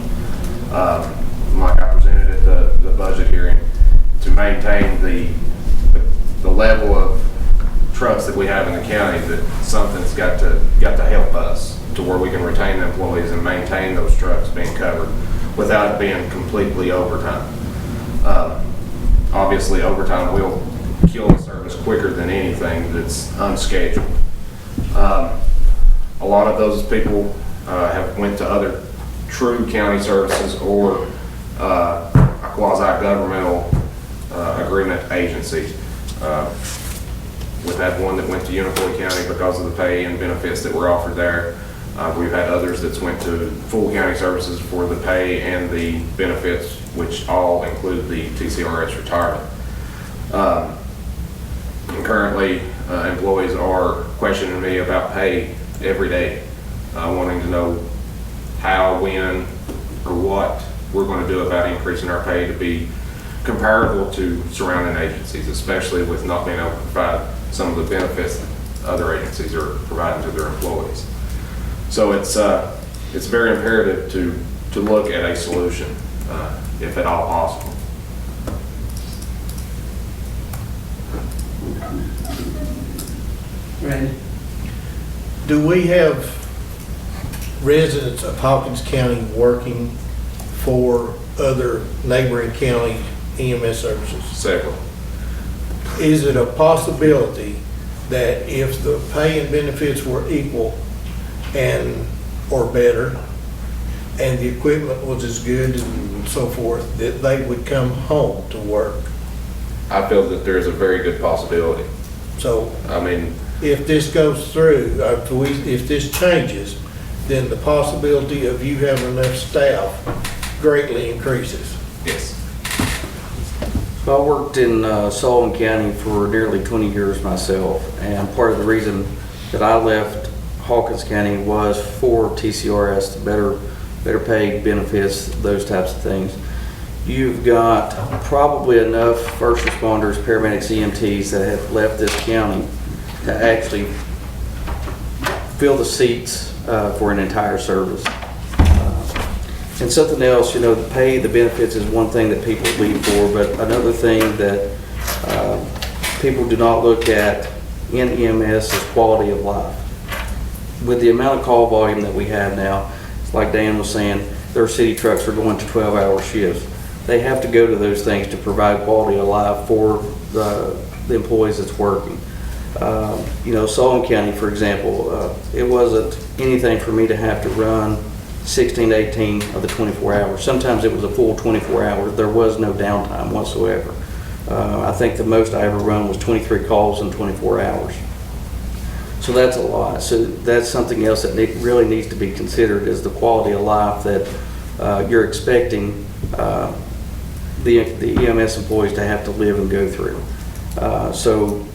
Like I presented at the budget hearing, to maintain the level of trucks that we have in the county, that something's got to help us to where we can retain the employees and maintain those trucks being covered without it being completely overtime. Obviously, overtime will kill the service quicker than anything that's unscheduled. A lot of those people have went to other true county services or a quasi-governmental agreement agency. We've had one that went to Unicoi County because of the pay and benefits that were offered there. We've had others that went to full county services for the pay and the benefits, which all include the TCRS retirement. And currently, employees are questioning me about pay every day, wanting to know how, when, or what we're going to do about increasing our pay to be comparable to surrounding agencies, especially with not being able to provide some of the benefits that other agencies are providing to their employees. So it's very imperative to look at a solution, if at all possible. Randy? Do we have residents of Hawkins County working for other neighboring county EMS services? Several. Is it a possibility that if the pay and benefits were equal or better, and the equipment was as good and so forth, that they would come home to work? I feel that there's a very good possibility. So I mean, if this goes through, if this changes, then the possibility of you having enough staff greatly increases. yes. I worked in Sullivan County for nearly 20 years myself, and part of the reason that I left Hawkins County was for TCRS, to better pay, benefits, those types of things. You've got probably enough first responders, paramedics, EMTs that have left this county to actually fill the seats for an entire service. And something else, you know, the pay, the benefits is one thing that people leave for, but another thing that people do not look at in EMS is quality of life. With the amount of call volume that we have now, it's like Dan was saying, their city trucks are going to 12-hour shifts. They have to go to those things to provide quality of life for the employees that's working. You know, Sullivan County, for example, it wasn't anything for me to have to run 16 to 18 of the 24 hours. Sometimes it was a full 24 hours. There was no downtime whatsoever. I think the most I ever run was 23 calls in 24 hours. So that's a lot. So that's something else that really needs to be considered, is the quality of life that you're expecting the EMS employees to have to live and go through. So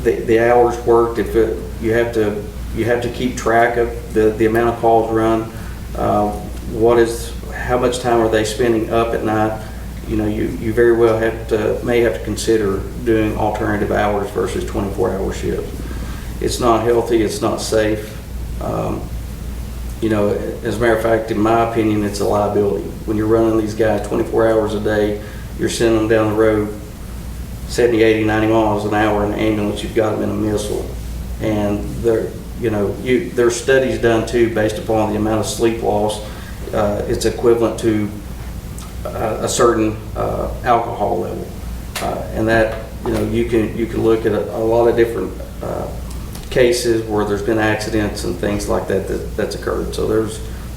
the hours worked, you have to keep track of the amount of calls run. How much time are they spending up at night? You know, you very well may have to consider doing alternative hours versus 24-hour shifts. It's not healthy, it's not safe. You know, as a matter of fact, in my opinion, it's a liability. When you're running these guys 24 hours a day, you're sending them down the road 70, 80, 90 miles an hour in an ambulance, you've got them in a missile. And there's studies done too based upon the amount of sleep loss. It's equivalent to a certain alcohol level. And that, you know, you can look at a lot of different cases where there's been accidents and things like that that's occurred. So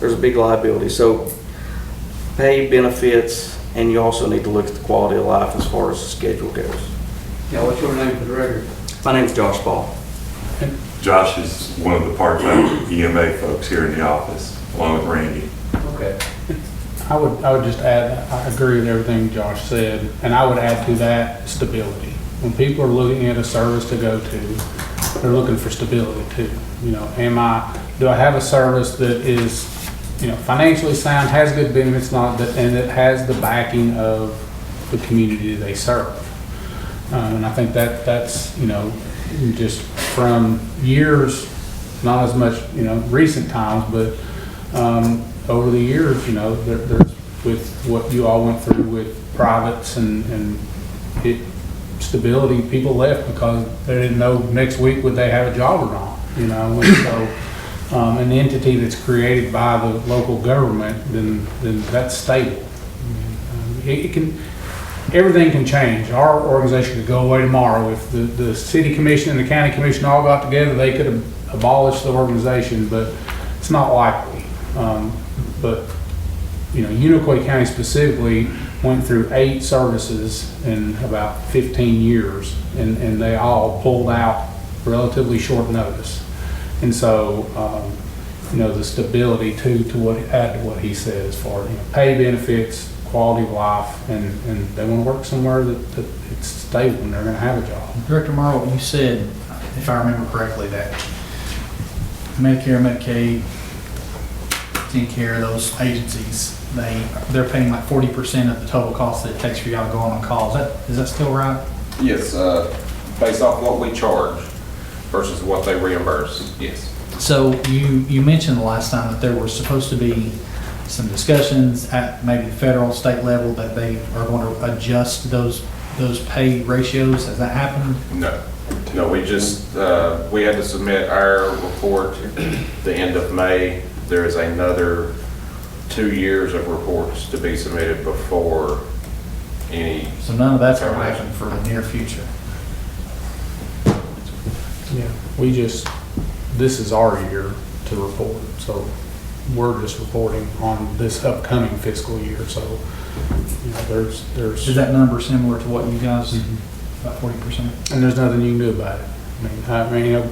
there's a big liability. So pay, benefits, and you also need to look at the quality of life as far as the schedule goes. Yeah, what's your name for the record? My name's Josh Ball. Josh is one of the part-time EMA folks here in the office, along with Randy. Okay. I would just add, I agree with everything Josh said, and I would add to that stability. When people are looking at a service to go to, they're looking for stability too. You know, do I have a service that is, you know, financially sound, has good benefits, and it has the backing of the community they serve. And I think that's, you know, just from years, not as much, you know, recent times, but over the years, you know, there's with what you all went through with privates and stability, people left because they didn't know next week would they have a job or not, you know. And so an entity that's created by the local government, then that's stable. Everything can change. Our organization could go away tomorrow. If the city commission and the county commission all got together, they could abolish the organization, but it's not likely. But, you know, Unicoi County specifically went through 8 services in about 15 years, and they all pulled out relatively short notice. And so, you know, the stability add to what he said as far as, you know, pay, benefits, quality of life, and they want to work somewhere that it's stable and they're going to have a job. Director Merle, you said, if I remember correctly, that Medicare, Medicaid, TennCare, those agencies, they're paying like 40% of the total cost that it takes for y'all to go on call. Is that still right? Yes, based off what we charge versus what they reimburse, yes. So you mentioned the last time that there were supposed to be some discussions at maybe the federal, state level that they are going to adjust those pay ratios. Has that happened? No, we just, we had to submit our report the end of May. There is another 2 years of reports to be submitted before any. So none of that's going to happen for the near future. Yeah, this is our year to report, so we're just reporting on this upcoming fiscal year. So, you know, there's. Is that number similar to what you guys? About 40%. And there's nothing you can do about it. I mean, you know,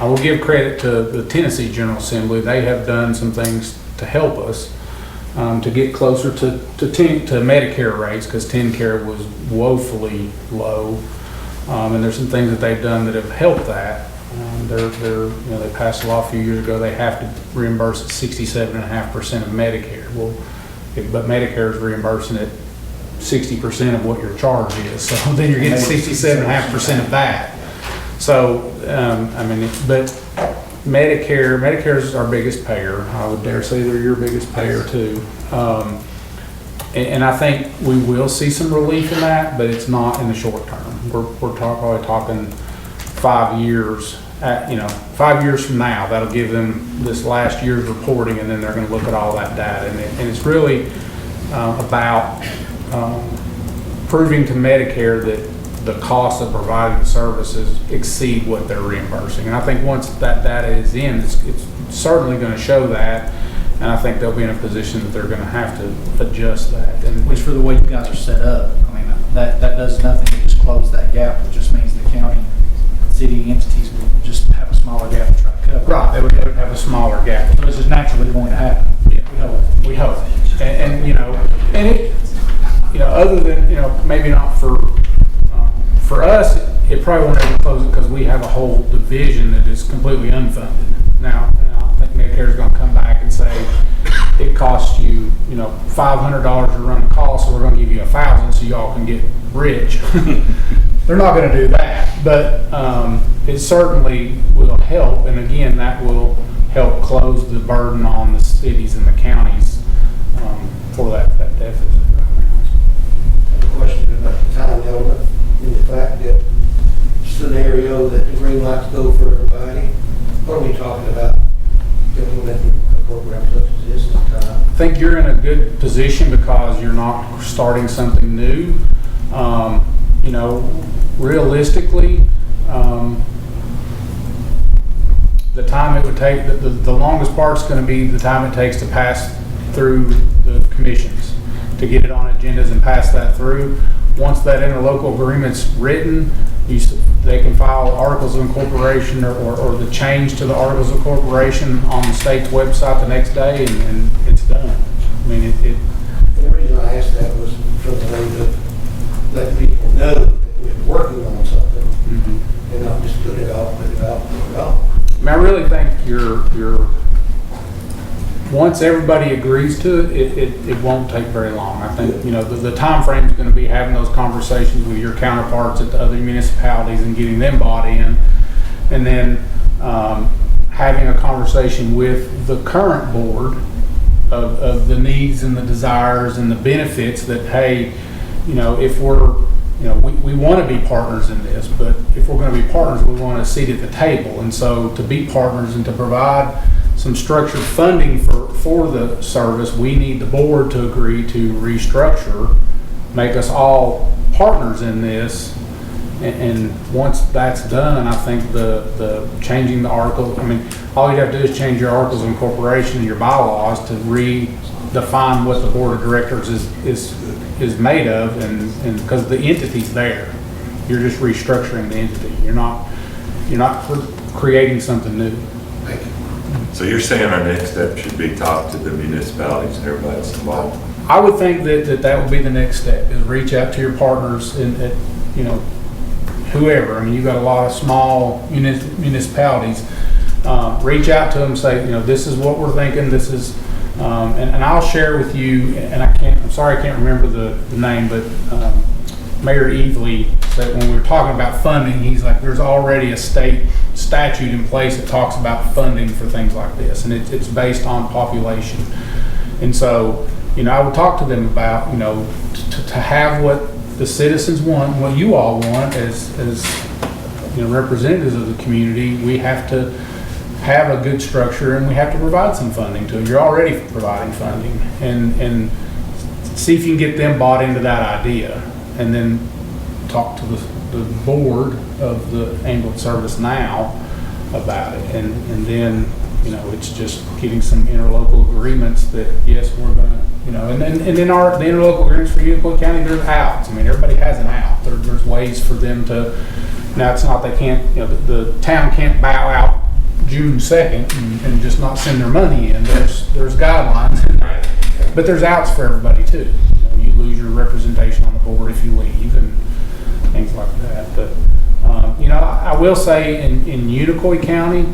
I will give credit to the Tennessee General Assembly. They have done some things to help us to get closer to Medicare rates, because TennCare was woefully low. And there's some things that they've done that have helped that. You know, they passed a law a few years ago. They have to reimburse at 67.5% of Medicare. Well, but Medicare is reimbursing at 60% of what your charge is. So then you're getting 67.5% of that. So, I mean, but Medicare is our biggest payer. I would dare say they're your biggest payer too. And I think we will see some relief in that, but it's not in the short term. We're probably talking 5 years. 5 years from now, that'll give them this last year's reporting, and then they're going to look at all that data. And it's really about proving to Medicare that the cost of providing the services exceed what they're reimbursing. And I think once that data is in, it's certainly going to show that. And I think they'll be in a position that they're going to have to adjust that. And which, for the way you guys are set up, I mean, that does nothing to just close that gap. It just means the county, city entities will just have a smaller gap to try to cover. Right, they would have a smaller gap. So this is naturally going to happen. Yeah, we hope. And you know, and it, you know, other than, you know, maybe not for us, it probably won't ever close it because we have a whole division that is completely unfunded. Now, I think Medicare is going to come back and say it costs you, you know, $500 to run a call, so we're going to give you $1,000 so y'all can get rich. They're not going to do that, but it certainly will help, and again, that will help close the burden on the cities and the counties for that deficit. I have a question about the time element and the fact that scenario that the green lights go for everybody. What are we talking about implementing a program such as this time? I think you're in a good position because you're not starting something new. You know, realistically, the time it would take, the longest part's gonna be the time it takes to pass through the commissions, to get it on agendas and pass that through. Once that interlocal agreement's written, they can file articles of incorporation or the change to the articles of incorporation on the state's website the next day, and it's done. I mean, The reason I asked that was for the way to let people know that we're working on something and not just put it off. I mean, I really think once everybody agrees to it, it won't take very long. I think, the time frame is going to be having those conversations with your counterparts at the other municipalities and getting them bought in, and then having a conversation with the current board of the needs and the desires and the benefits that, hey, if we're, we want to be partners in this, but if we're going to be partners, we want a seat at the table. And so to be partners and to provide some structured funding for the service, we need the board to agree to restructure, make us all partners in this. And once that's done, I think the changing the article, I mean, all you have to do is change your articles of incorporation and your bylaws to redefine what the board of directors is made of, and because the entity's there, you're just restructuring the entity. You're not creating something new. Thank you. So you're saying our next step should be talk to the municipalities and everybody that's involved? I would think that would be the next step, is reach out to your partners and whoever. I mean, you've got a lot of small municipalities. Reach out to them, say, this is what we're thinking. This is, and I'll share with you. And I'm sorry, I can't remember the name, but Mayor Evely said when we were talking about funding, he's like, there's already a state statute in place that talks about funding for things like this, and it's based on population. And so, I would talk to them about, to have what the citizens want, what you all want as representatives of the community. We have to have a good structure, and we have to provide some funding to them. You're already providing funding, and see if you can get them bought into that idea, and then talk to the board of the ambulance service now about it, and then it's just getting some interlocal agreements that yes, we're gonna, and then the interlocal agreements for Unicoi County, there's outs. I mean, everybody has an out. There's ways for them to. Now, it's not they can't, the town can't bow out June 2nd and just not send their money in. There's guidelines, but there's outs for everybody too. You lose your representation on the board if you leave and things like that. But I will say in Unicoi County,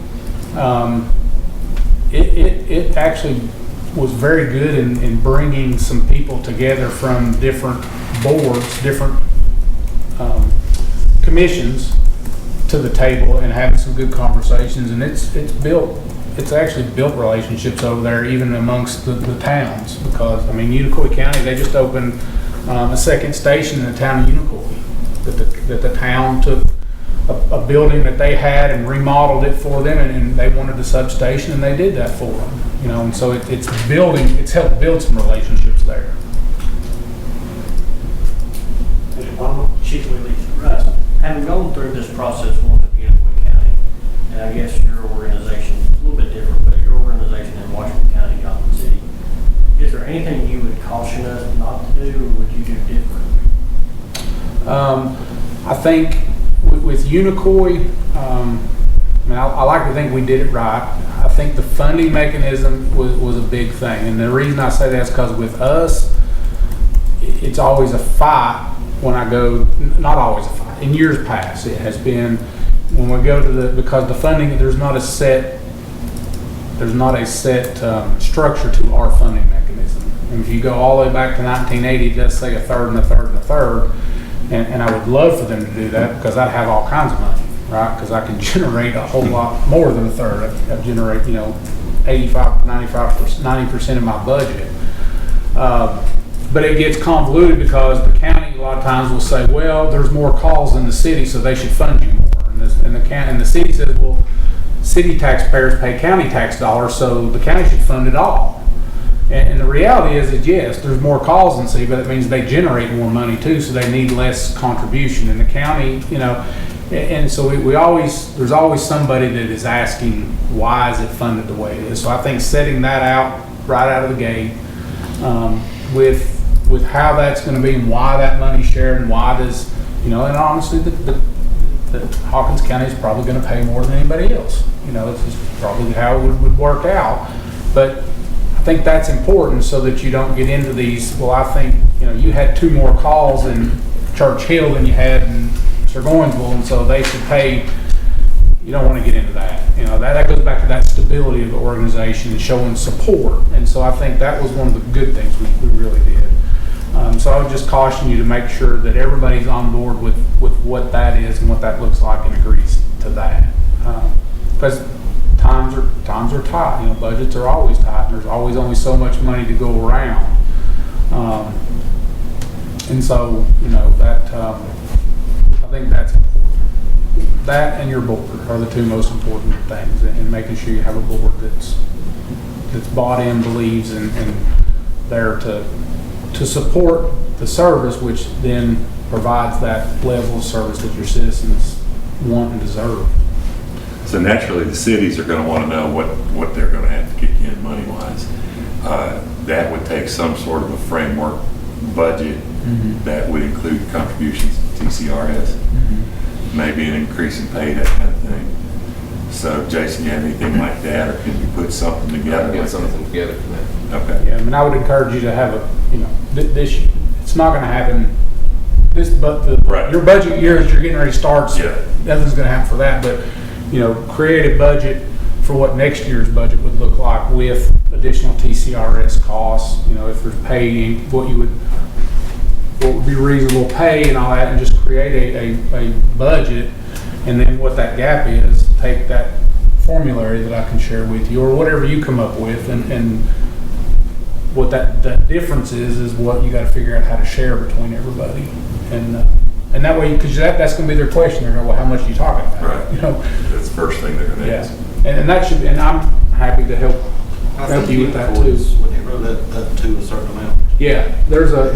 it actually was very good in bringing some people together from different boards, different commissions to the table and having some good conversations. And it's actually built relationships over there, even amongst the towns, because Unicoi County, they just opened a second station in the town of Unicoi, that the town took a building that they had and remodeled it for them, and they wanted a substation, and they did that for them. And so it's helped build some relationships there. Chief Russ, having gone through this process once with Unicoi County, and I guess your organization is a little bit different, but your organization in Washington County, Johnson City, is there anything you would caution us not to do, or would you do different? I think with Unicoi, I like to think we did it right. I think the funding mechanism was a big thing. And the reason I say that is because with us, it's always a fight when I go, not always a fight. In years past, it has been when we go to because the funding, there's not a set structure to our funding mechanism. And if you go all the way back to 1980, just say a third and a third and a third. And I would love for them to do that because I'd have all kinds of money, right? Because I can generate a whole lot more than a third. I generate, 85, 95%, 90% of my budget. But it gets convoluted because the county a lot of times will say, well, there's more calls in the city, so they should fund you more. And the city says, well, city taxpayers pay county tax dollars, so the county should fund it all. And the reality is yes, there's more calls in the city, but it means they generate more money too, so they need less contribution. And the county, And so we always, there's always somebody that is asking, why is it funded the way it is? So I think setting that out right out of the gate, with how that's gonna be and why that money's shared and why does, and honestly, the Hawkins County is probably gonna pay more than anybody else. This is probably how it would work out. But I think that's important so that you don't get into these, well, I think, you had 2 more calls in Church Hill than you had in Burnsville, and so they should pay. You don't want to get into that. That goes back to that stability of the organization and showing support. And so I think that was one of the good things we really did. So I would just caution you to make sure that everybody's on board with what that is and what that looks like and agrees to that. Because times are tight. Budgets are always tight. There's always only so much money to go around. And so, that I think that's important. That and your board are the 2 most important things, and making sure you have a board that's bought in, believes, and there to support the service, which then provides that level of service that your citizens want and deserve. So naturally, the cities are going to want to know what they're going to have to kick in money-wise. That would take some sort of a framework budget that would include contributions to TCRS, maybe an increase in pay, that kind of thing. So, Jason, you have anything like that, or can you put something together? Get something together for that. Okay. Yeah, I would encourage you to have this. It's not going to happen. Right. Your budget year as you're getting ready to start. Yeah. Nothing's going to happen for that, but create a budget for what next year's budget would look like with additional TCRS costs. If there's pay, what would be reasonable pay and all that, and just create a budget. And then what that gap is, take that formulary that I can share with you, or whatever you come up with, and what that difference is what you got to figure out how to share between everybody. And that way, because that's going to be their question. They're going, well, how much are you talking about? Right. That's the first thing they're going to ask. And that should, and I'm happy to help you with that too. When they wrote up to a certain amount. Yeah, there's a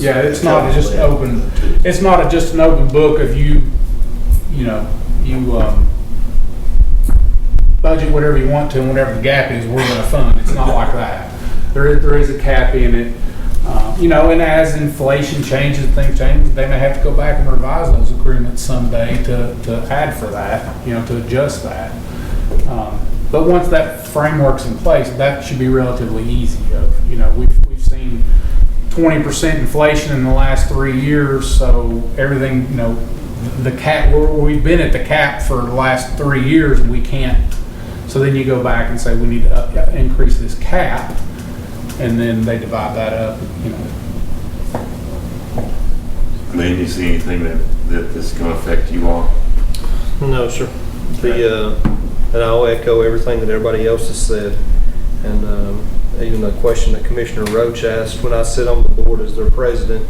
yeah. It's not just open. It's not just an open book of you budget whatever you want to, and whatever the gap is, we're going to fund. It's not like that. There is a cap in it. And as inflation changes, things change, they may have to go back and revise those agreements someday to add for that, to adjust that. But once that framework's in place, that should be relatively easy. We've seen 20% inflation in the last 3 years, so everything, the cap, we've been at the cap for the last 3 years, and we can't. So then you go back and say, we need to increase this cap, and then they divide that up, Lynn, you see anything that is going to affect you all? No, sir. And I'll echo everything that everybody else has said. And even the question that Commissioner Roach asked, when I sit on the board as their president,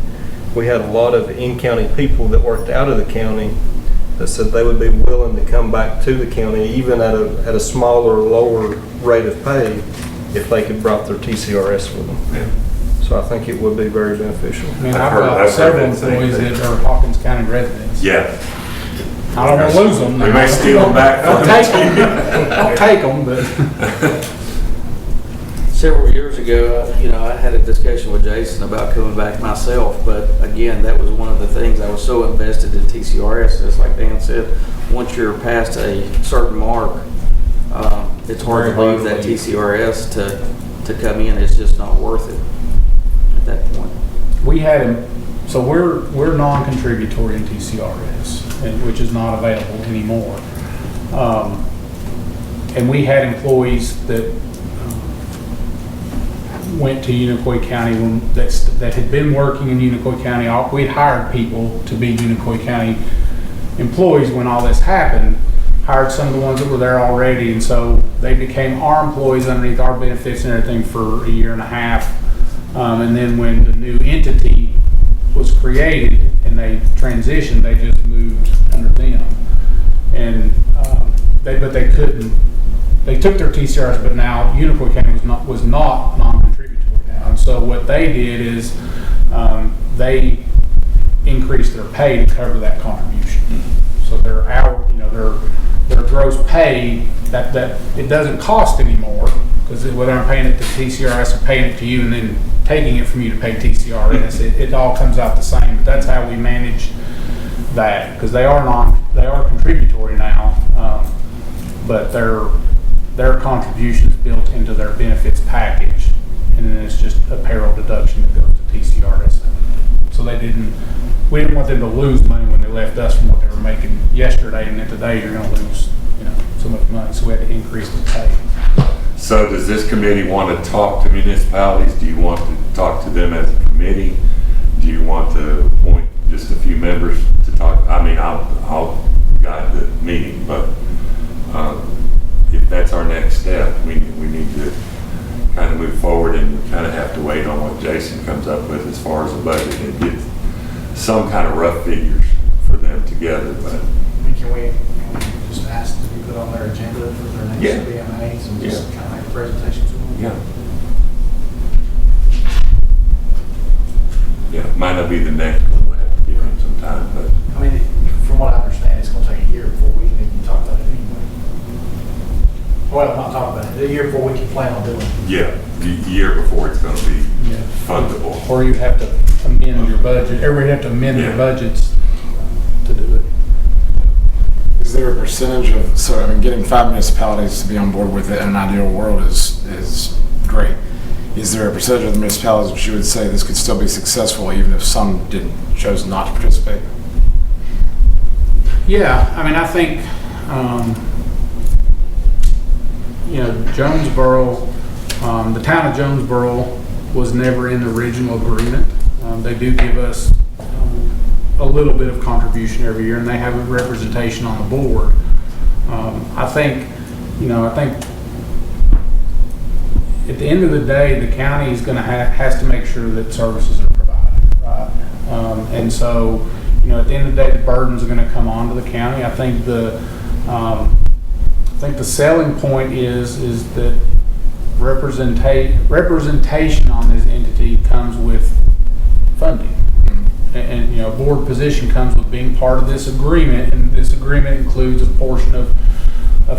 we had a lot of in-county people that worked out of the county that said they would be willing to come back to the county, even at a smaller, lower rate of pay, if they could brought their TCRS with them. Yeah. So I think it would be very beneficial. I've got several employees that are Hawkins County residents. Yeah. I don't want to lose them. We may steal them back. I'll take them, but. Several years ago, I had a discussion with Jason about coming back myself, but again, that was one of the things. I was so invested in TCRS, just like Dan said, once you're past a certain mark, it's hard to leave that TCRS to come in. It's just not worth it at that point. We had him, so we're non-contributory in TCRS, which is not available anymore. And we had employees that went to Unicoi County that had been working in Unicoi County. We'd hired people to be Unicoi County employees when all this happened. Hired some of the ones that were there already, and so they became our employees underneath our benefits and everything for a year and a half. And then when the new entity was created and they transitioned, they just moved under them. And but they couldn't. They took their TCRS, but now Unicoi County was not non-contributory now. And so what they did is they increased their pay to cover that contribution. So their hour, their gross pay, that it doesn't cost anymore, because whether I'm paying it to TCRS or paying it to you and then taking it from you to pay TCRS, it all comes out the same. But that's how we manage that, because they are contributory now, but their contribution is built into their benefits package, and then it's just a payroll deduction that goes to TCRS. So we didn't want them to lose money when they left us from what they were making yesterday, and then today you're going to lose, so much money. So we had to increase the pay. So does this committee want to talk to municipalities? Do you want to talk to them as a committee? Do you want to appoint just a few members to talk? I mean, I'll guide the meeting, but if that's our next step, we need to kind of move forward, and we kind of have to wait on what Jason comes up with as far as the budget and get some kind of rough figures for them together. But Can we just ask to be put on their agenda for their next BMAs and just kind of make a presentation to them? Yeah, might not be the next one. We'll have to give them some time, but I mean, from what I understand, it's going to take a year before we can even talk about it anyway. Well, not talk about it, a year before we can plan on doing it. yeah, the year before it's going to be fundable. Or you have to amend your budget. Everybody have to amend their budgets to do it. Is there a percentage of, so I mean, getting 5 municipalities to be on board with it in an ideal world is great. Is there a percentage of the municipalities which you would say this could still be successful even if some chose not to participate? Yeah, I mean, I think, Jonesboro, the town of Jonesboro was never in the original agreement. They do give us a little bit of contribution every year, and they have a representation on the board. I think at the end of the day, the county is going to has to make sure that services are provided, right? And so, at the end of the day, the burdens are going to come onto the county. I think the selling point is that representation on this entity comes with funding. And a board position comes with being part of this agreement, and this agreement includes a portion of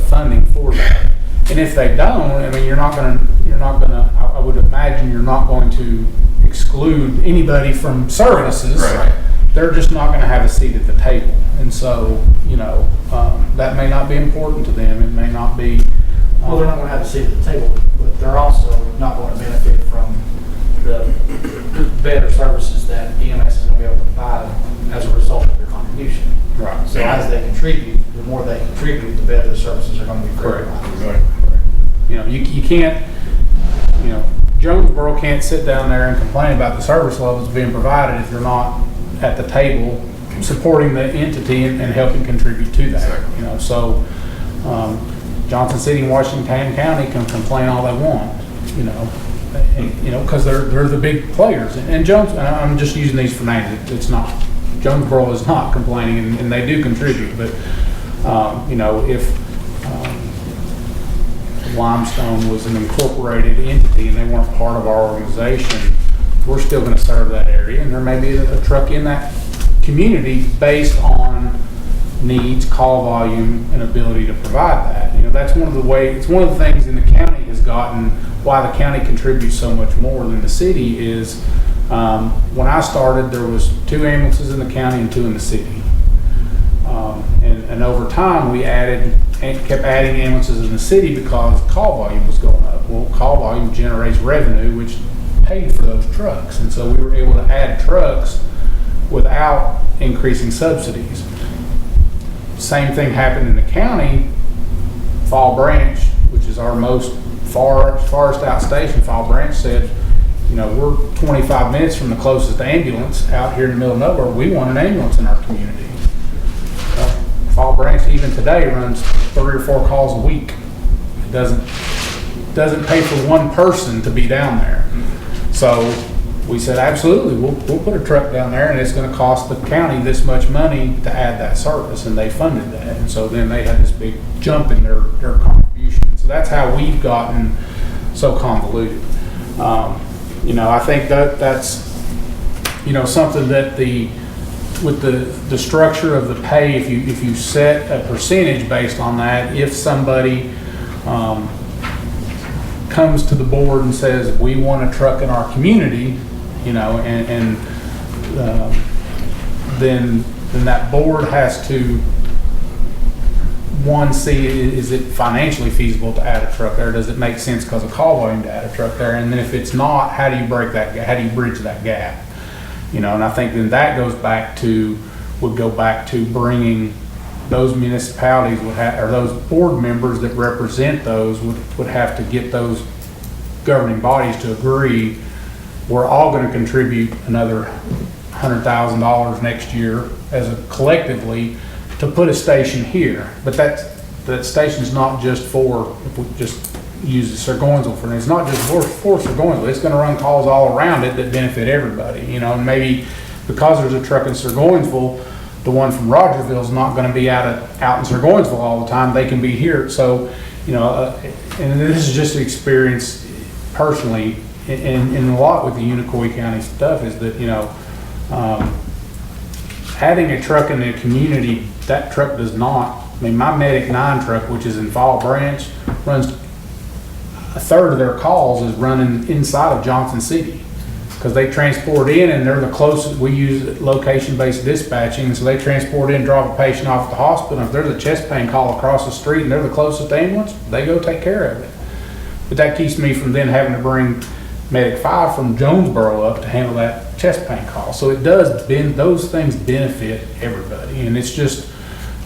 funding for that. And if they don't, I mean, I would imagine you're not going to exclude anybody from services. Right. They're just not going to have a seat at the table. And so, that may not be important to them. It may not be. Well, they're not going to have a seat at the table, but they're also not going to benefit from the better services that EMS is going to be able to provide as a result of their contribution. Right. So as they contribute, the more they contribute, the better the services are going to be provided. You can't, Jonesboro can't sit down there and complain about the service levels being provided if you're not at the table supporting the entity and helping contribute to that. Exactly. So Johnson City and Washington County can complain all they want, because they're the big players. And I'm just using these for names. It's not, Jonesboro is not complaining, and they do contribute. But if Limestone was an incorporated entity and they weren't part of our organization, we're still going to serve that area, and there may be a truck in that community based on needs, call volume, and ability to provide that. That's one of the ways. It's one of the things in the county has gotten why the county contributes so much more than the city is. When I started, there was 2 ambulances in the county and 2 in the city, and over time we kept adding ambulances in the city because call volume was going up. Well, call volume generates revenue, which paid for those trucks, and so we were able to add trucks without increasing subsidies. Same thing happened in the county. Fall Branch, which is our most farthest out station, Fall Branch said, we're 25 minutes from the closest ambulance out here in the middle of nowhere. We want an ambulance in our community. Fall Branch even today runs 3 or 4 calls a week. It doesn't pay for one person to be down there. So we said, absolutely, we'll put a truck down there, and it's going to cost the county this much money to add that service, and they funded that. And so then they had this big jump in their contribution. So that's how we've gotten so convoluted. I think that's something that the with the structure of the pay, if you set a percentage based on that, if somebody comes to the board and says, we want a truck in our community, you know, then that board has to, one, see, is it financially feasible to add a truck there? Does it make sense because of call volume to add a truck there? And then if it's not, how do you break that, how do you bridge that gap? You know, and I think then that would go back to bringing those municipalities or those board members that represent those would have to get those governing bodies to agree, we're all gonna contribute another $100,000 next year as a collectively to put a station here. But that station's not just for, if we just use Sirgoinsville for, it's not just for Sirgoinsville, it's gonna run calls all around it that benefit everybody, you know, and maybe because there's a truck in Sirgoinsville, the one from Rogersville is not gonna be out in Sirgoinsville all the time, they can be here. So, you know, and this is just experience personally, and a lot with the Unicoi County stuff is that, you know, having a truck in the community, that truck does not, I mean, my Medic 9 truck, which is in Fall Branch, runs, a third of their calls is running inside of Johnson City. Because they transport in and they're the closest, we use location-based dispatching, and so they transport in, drop a patient off at the hospital. If there's a chest pain call across the street and they're the closest ambulance, they go take care of it. But that keeps me from then having to bring Medic 5 from Jonesboro up to handle that chest pain call. So it does, those things benefit everybody. And it's just,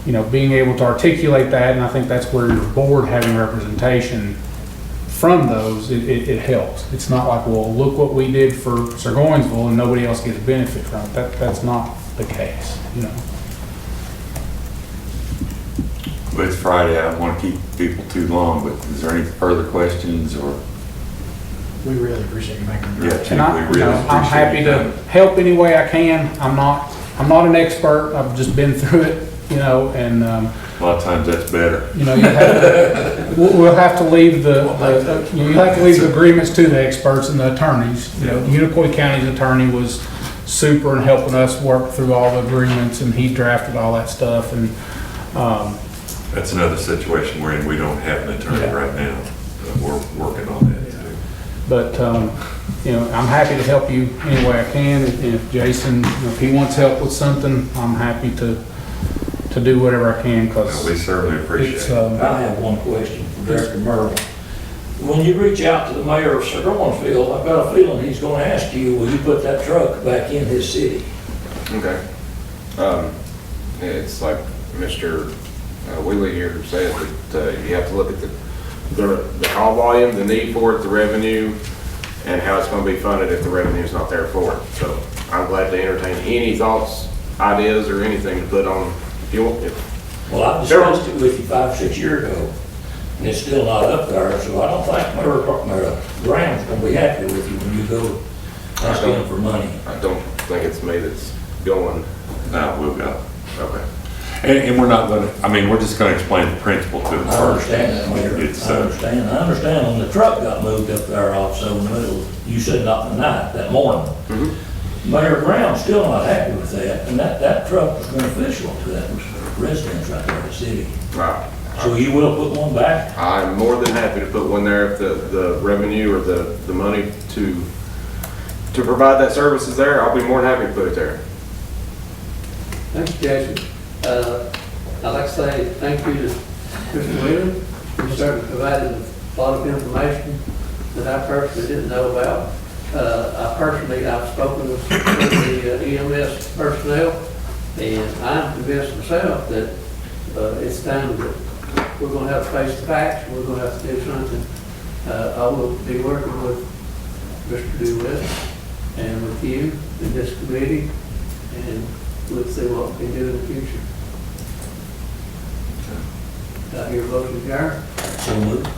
you know, being able to articulate that, and I think that's where your board having representation from those, it helps. It's not like, well, look what we did for Sirgoinsville and nobody else gets benefit from it. That's not the case, you know. Well, it's Friday, I don't want to keep people too long, but is there any further questions or? We really appreciate you making Yeah, it. Chief, And we I'm really happy appreciate to it. help any way I can. I'm not an expert. I've just been through it, you know, and, A lot of times that's better. you know, we'll have to leave you'll have to leave the agreements to the experts and the attorneys. You know, Unicoi County's attorney was super in helping us work through all the agreements, and he drafted all that stuff, and, That's another situation wherein we don't have an attorney Yeah. right now. We're working on that too. but, you know, I'm happy to help you any way I can. And if Jason, if he wants help with something, I'm happy to do whatever I can, because We certainly appreciate it's, it. I have one question for Director Merle. When you reach out to the mayor of Sirgoinsville, I've got a feeling he's gonna ask you, will you put that truck back in his city? Okay. It's like Mr. Wheeler here said, that you have to look at the call volume, the need for it, the revenue, and how it's gonna be funded if the revenue is not there for it. So I'm glad to entertain any thoughts, ideas, or anything to put on, if you want. Well, I discussed it with you 5, 6 years ago, and it's still not up there, so I don't think Mayor Brown's gonna be happy with you when you go ask him for money. I don't think it's me that's going. No, we'll go. Okay. And we're not gonna, I mean, we're just gonna explain the principle to them I first. understand that, Mayor, It's, I understand when the truck got moved up there also in the middle, you said not the night, that morning. Mayor Brown's still not happy with that, and that truck was beneficial to that residents right there in the city. Right. So you will put one back? I'm more than happy to put one there if the revenue or the money to provide that service is there. I'll be more than happy to put it there. Thank you, Jason. I'd like to say thank you to Mr. Wheeler. You certainly provided a lot of information that I personally didn't know about. I've spoken with the EMS personnel, and I'm convinced myself that it's time that we're going to have to face the facts. We're going to have to do something. I will be working with Mr. DeWitt and with you in this committee, and we'll see what we can do in the future. I hear a motion, Gary. So moved.